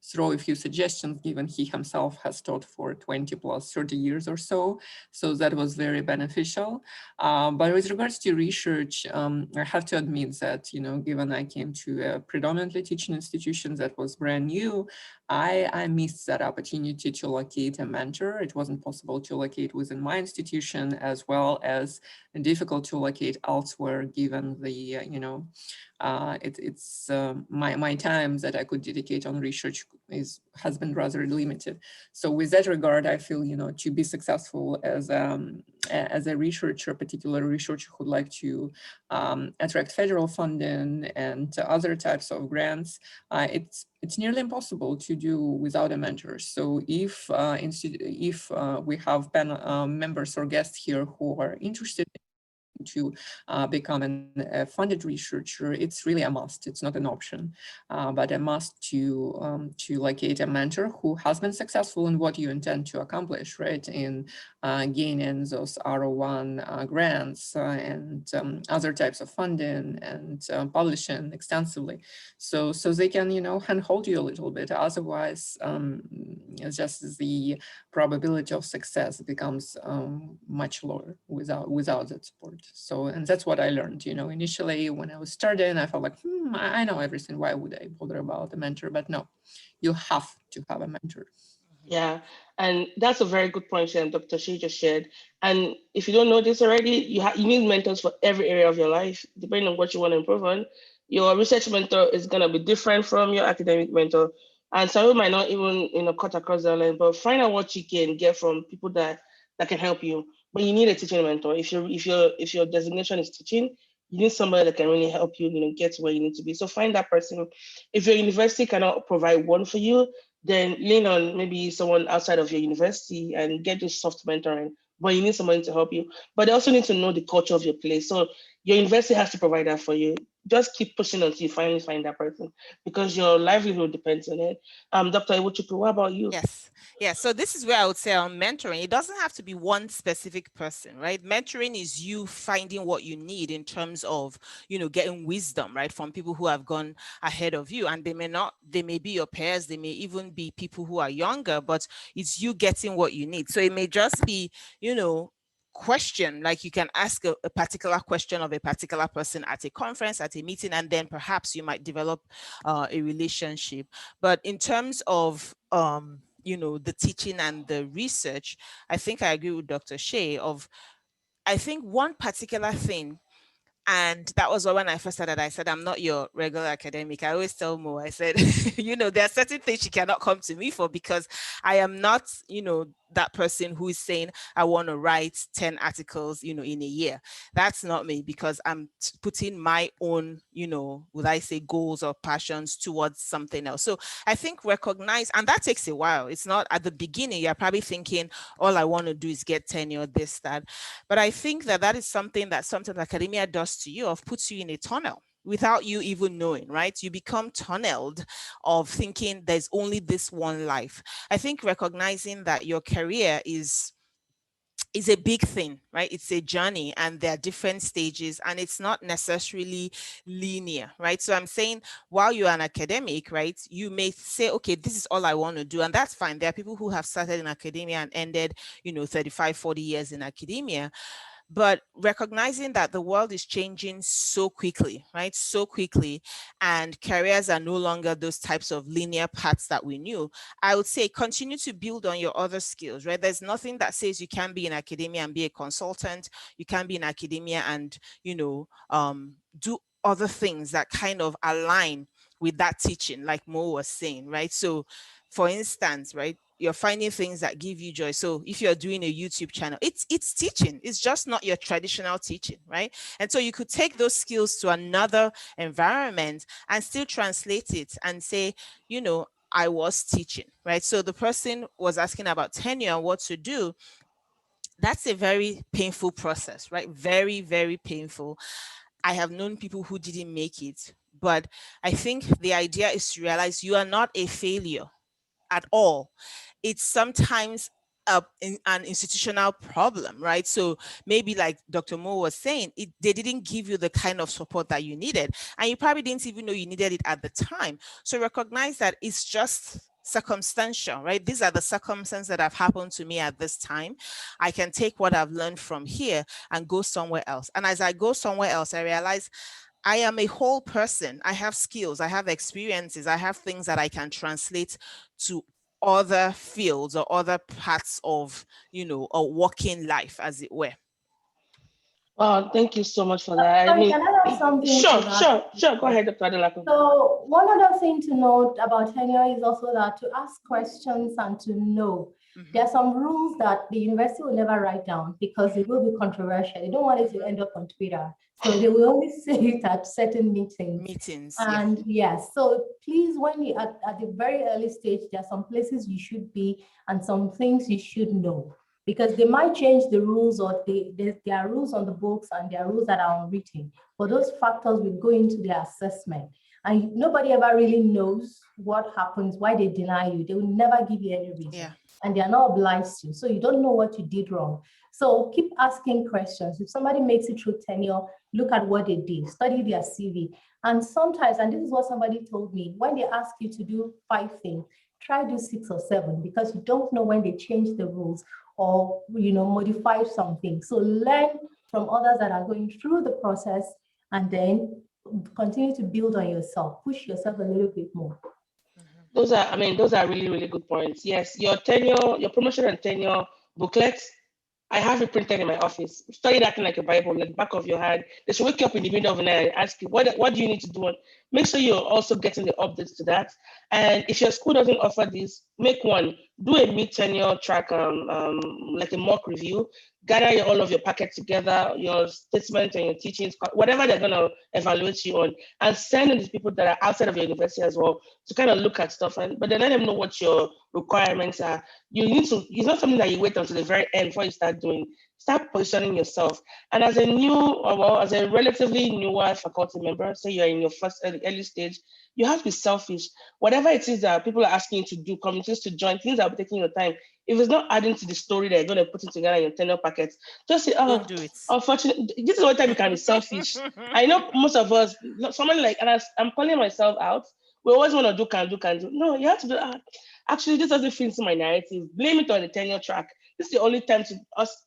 throw a few suggestions, given he himself has taught for 20 plus 30 years or so. So that was very beneficial. But with regards to research, I have to admit that given I came to a predominantly teaching institution that was brand new, I missed that opportunity to locate a mentor. It wasn't possible to locate within my institution, as well as difficult to locate elsewhere, given the, my time that I could dedicate on research has been rather limited. So with that regard, I feel, to be successful as a researcher, particular researcher who'd like to attract federal funding and other types of grants, it's nearly impossible to do without a mentor. So if we have members or guests here who are interested to become a funded researcher, it's really a must. It's not an option, but a must to locate a mentor who has been successful in what you intend to accomplish, right? In gaining those R01 grants and other types of funding and publishing extensively, so they can handhold you a little bit. Otherwise, it's just the probability of success becomes much lower without that support. So, and that's what I learned, initially when I was starting, I felt like, I know everything. Why would I bother about a mentor? But no, you have to have a mentor. Yeah, and that's a very good point, Dr. She just shared. And if you don't know this already, you need mentors for every area of your life, depending on what you want to improve on. Your research mentor is gonna be different from your academic mentor, and some people might not even cut across the line. But find out what you can get from people that can help you. But you need a teaching mentor. If your designation is teaching, you need somebody that can really help you, get to where you need to be. So find that person. If your university cannot provide one for you, then lean on maybe someone outside of your university and get this soft mentoring. But you need someone to help you. But they also need to know the culture of your place. So your university has to provide that for you. Just keep pushing until you finally find that person, because your livelihood depends on it. Dr. Iwuchukwu, what about you? Yes. Yeah. So this is where I would say on mentoring, it doesn't have to be one specific person, right? Mentoring is you finding what you need in terms of, getting wisdom, right, from people who have gone ahead of you. And they may be your peers, they may even be people who are younger, but it's you getting what you need. So it may just be, question, like you can ask a particular question of a particular person at a conference, at a meeting, and then perhaps you might develop a relationship. But in terms of the teaching and the research, I think I agree with Dr. Shea I think one particular thing, and that was when I first started, I said, I'm not your regular academic. I always tell Mo, I said, there are certain things she cannot come to me for, because I am not, that person who is saying, I want to write 10 articles, in a year. That's not me, because I'm putting my own, would I say, goals or passions towards something else. So I think recognize, and that takes a while. It's not at the beginning, you're probably thinking, all I want to do is get tenure, this, that. But I think that is something that sometimes academia does to you, of puts you in a tunnel without you even knowing, right? You become tunneled of thinking there's only this one life. I think recognizing that your career is is a big thing, right? It's a journey and there are different stages and it's not necessarily linear, right? So I'm saying while you're an academic, right, you may say, okay, this is all I want to do. And that's fine. There are people who have started in academia and ended, 35, 40 years in academia. But recognizing that the world is changing so quickly, right? So quickly, and careers are no longer those types of linear paths that we knew. I would say continue to build on your other skills, right? There's nothing that says you can be in academia and be a consultant. You can be in academia and, do other things that kind of align with that teaching, like Mo was saying, right? So, for instance, right, you're finding things that give you joy. So if you're doing a YouTube channel, it's teaching. It's just not your traditional teaching, right? And so you could take those skills to another environment and still translate it and say, I was teaching, right? So the person was asking about tenure and what to do. That's a very painful process, right? Very, very painful. I have known people who didn't make it, but I think the idea is to realize you are not a failure at all. It's sometimes an institutional problem, right? So maybe like Dr. Mo was saying, they didn't give you the kind of support that you needed, and you probably didn't even know you needed it at the time. So recognize that it's just circumstantial, right? These are the circumstances that have happened to me at this time. I can take what I've learned from here and go somewhere else. And as I go somewhere else, I realize I am a whole person. I have skills, I have experiences, I have things that I can translate to other fields or other parts of, a working life, as it were. Wow, thank you so much for that. I Sorry, mean, can I add something to sure, that? sure, sure. Go ahead, Dr. Adelako. So one other thing to note about tenure is also that to ask questions and to know. There are some rules that the university will never write down because it will be controversial. They don't want it to end up on Twitter. So they will only say it at certain meetings. And yes, so please, when you at the very early stage, there are some places you should be and some things you should know, because they might change the rules, or there are rules on the books and there are rules that are unwritten. But those factors will go into their assessment. And nobody ever really knows what happens, why they deny you. They will never give you any reason. Yeah. And they are not obliged to. So you don't know what you did wrong. So keep asking questions. If somebody makes it through tenure, look at what they did, study their CV. And sometimes, and this is what somebody told me, when they ask you to do 5 things, try do 6 or 7, because you don't know when they change the rules or modify something. So learn from others that are going through the process, and then continue to build on yourself, push yourself a little bit more. Those are really, really good points. Yes, your tenure, your promotion and tenure booklets, I have it printed in my office. Study that thing like a Bible, like the back of your hand. They should wake you up in the middle of the night and ask you, what do you need to do? Make sure you're also getting the updates to that. And if your school doesn't offer this, make one. Do a mid-tenure track, like a mock review. Gather all of your packets together, your statements and your teachings, whatever they're going to evaluate you on, and send these people that are outside of your university as well to kind of look at stuff. But then let them know what your requirements are. It's not something that you wait until the very end before you start doing. Start positioning yourself. And as as a relatively newer faculty member, say you're in your first early stage, you have to be selfish. Whatever it is that people are asking you to do, committees to join, things that will be taking your time, if it's not adding to the story that you're going to put it together in your tenure packets, just say, don't do it. Unfortunately, this is what time you can be selfish. I know most of us, someone like, and I'm calling myself out, we always want to do, can do. No, you have to do, actually, this doesn't fit into my narrative. Blame it on the tenure track. This is the only time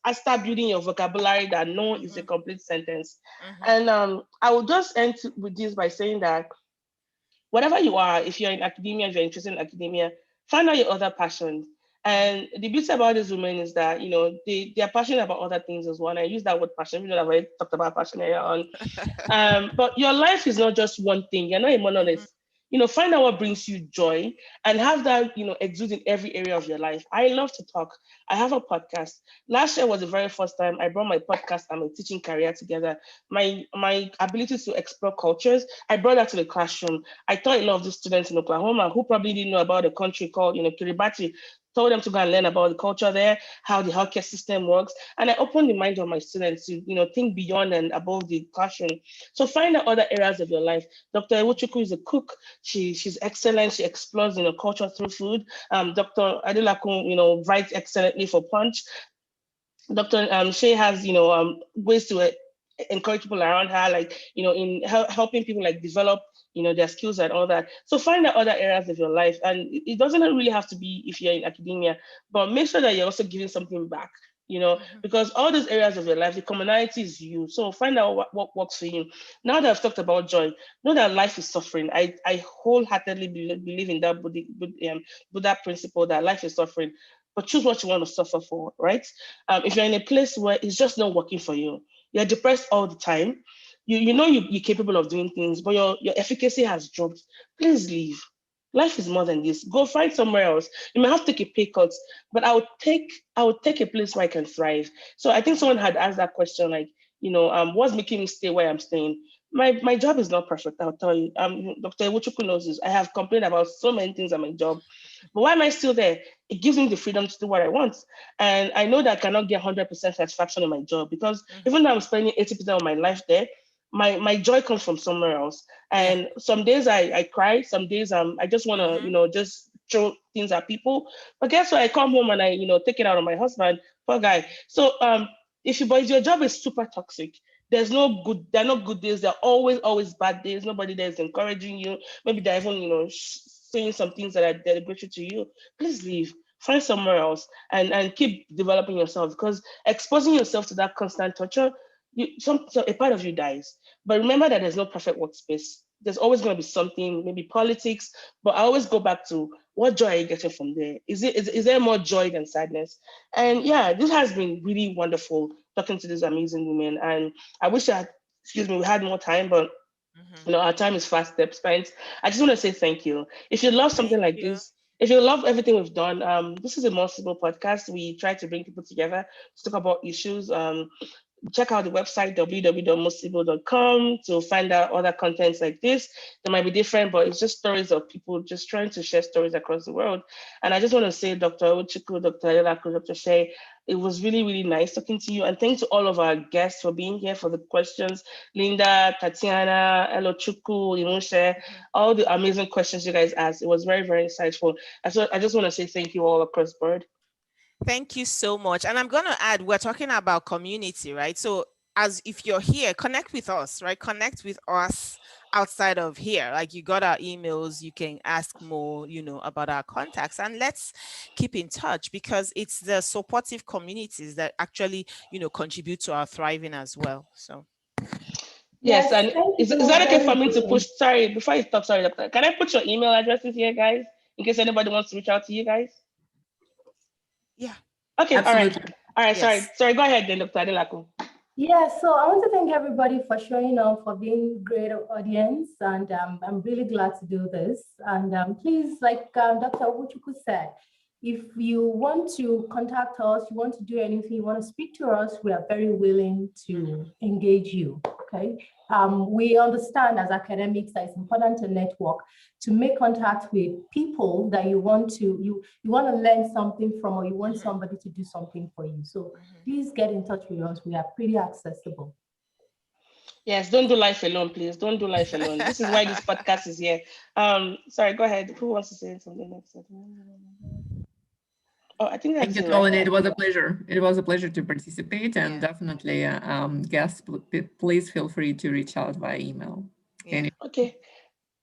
I start building your vocabulary that no is a complete sentence. And I will just end with this by saying that whatever you are, if you're in academia, if you're interested in academia, find out your other passions. And the beauty about these women is that, they are passionate about other things as well. And I use that word passion, even though I've already talked about passion earlier on. But your life is not just one thing. You're not a monolith. Find out what brings you joy and have that, exude in every area of your life. I love to talk. I have a podcast. Last year was the very first time I brought my podcast and my teaching career together. My ability to explore cultures, I brought that to the classroom. I taught a lot of the students in Oklahoma who probably didn't know about a country called, Kiribati. Told them to go and learn about the culture there, how the healthcare system works. And I opened the mind of my students to, think beyond and above the classroom. So find out other areas of your life. Dr. Ewuchukwu is a cook. She's excellent. She explores, culture through food. Dr. Adelako, writes excellently for Punch. Dr. Shay has, ways to encourage people around her, like, in helping people like develop, their skills and all that. So find out other areas of your life. And it doesn't really have to be if you're in academia, but make sure that you're also giving something back, because all those areas of your life, the commonality is you. So find out what works for you. Now that I've talked about joy, know that life is suffering. I wholeheartedly believe in that Buddha principle that life is suffering, but choose what you want to suffer for, right? If you're in a place where it's just not working for you, you're depressed all the time, you're capable of doing things, but your efficacy has dropped, please leave. Life is more than this. Go find somewhere else. You may have to take a pay cut, but I would take a place where I can thrive. So I think someone had asked that question, like, what's making me stay where I'm staying? My job is not perfect, I'll tell you. Dr. Iwochukwu knows this. I have complained about so many things at my job, but why am I still there? It gives me the freedom to do what I want. And I know that I cannot get 100% satisfaction in my job, because even though I'm spending 80% of my life there, my joy comes from somewhere else. Yeah. And some days I cry, some days I just want to, just throw things at people. But guess what? I come home and I, take it out on my husband, poor guy. So if your job is super toxic, there are no good days. There are always bad days. Nobody there is encouraging you. Maybe they're even, saying some things that are derogatory to you. Please leave. Find somewhere else and keep developing yourself, because exposing yourself to that constant torture, so a part of you dies. But remember that there's no perfect workspace. There's always going to be something, maybe politics, but I always go back to what joy are you getting from there? Is there more joy than sadness? And yeah, this has been really wonderful talking to these amazing women. And I wish we had more time, but our time is fast spent. I just want to say thank you. If you love something Thank like you. this, if you love everything we've done, this is a More Sibyl podcast. We try to bring people together to talk about issues. Check out the website www.mosibo.com to find out other contents like this. They might be different, but it's just stories of people just trying to share stories across the world. And I just want to say, Dr. Ochiku, Dr. Ayolaku, Dr. Shay, it was really, really nice talking to you. And thanks to all of our guests for being here, for the questions. Linda, Tatiana, Elochuku, Imushe, all the amazing questions you guys asked. It was very, very insightful. I just want to say thank you all across the board. Thank you so much. And I'm going to add, we're talking about community, right? So, as if you're here, connect with us, right? Connect with us outside of here. Like, you got our emails, you can ask more, about our contacts, and let's keep in touch, because it's the supportive communities that actually, contribute to our thriving as well. So, Yes, Yes, and thank is you that okay for very me to much. push? Sorry, before you stop, sorry, doctor. Can I put your email addresses here, guys, in case anybody wants to reach out to you guys? yeah. Okay, Absolutely. all right. Yes. Sorry. Go ahead, then, Dr. Adelaku. Yeah, so I want to thank everybody for showing up, for being great audience, and I'm really glad to do this. And please, like Dr. Wuchuku said, if you want to contact us, you want to do anything, you want to speak to us, we are very willing to engage you. Okay. We understand as academics that it's important to network, to make contact with people that you want to learn something from, or you want somebody to do something for you. So please get in touch with us. We are pretty accessible. Yes, don't do life alone, please. Don't do life alone. This is why this podcast is here. Sorry, go ahead. Who wants to say something next? Oh, I think Thank that's you, it, right? Colin. It was a pleasure. It was a pleasure to participate, and Yeah. definitely, guests, please feel free to reach out via email. Yeah. Okay.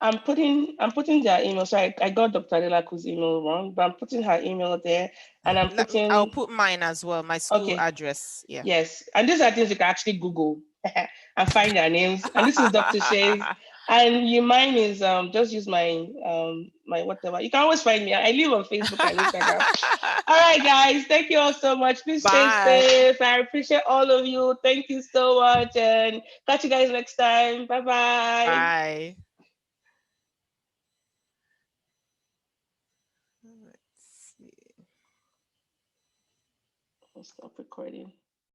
I'm putting their email. So I got Dr. Adelaku's email wrong, but I'm putting her email there, and I'm I'll putting put mine as well, my school okay. address. Yeah. Yes, and these are things you can actually Google and find their names. And this is Dr. Shay's. And mine is just use my whatever. You can always find me. I live on Facebook and Instagram. All right, guys. Thank you all so much. Please stay Bye. safe. I appreciate all of you. Thank you so much, and catch you guys next time. Bye bye. Bye. Let's see. Stop recording.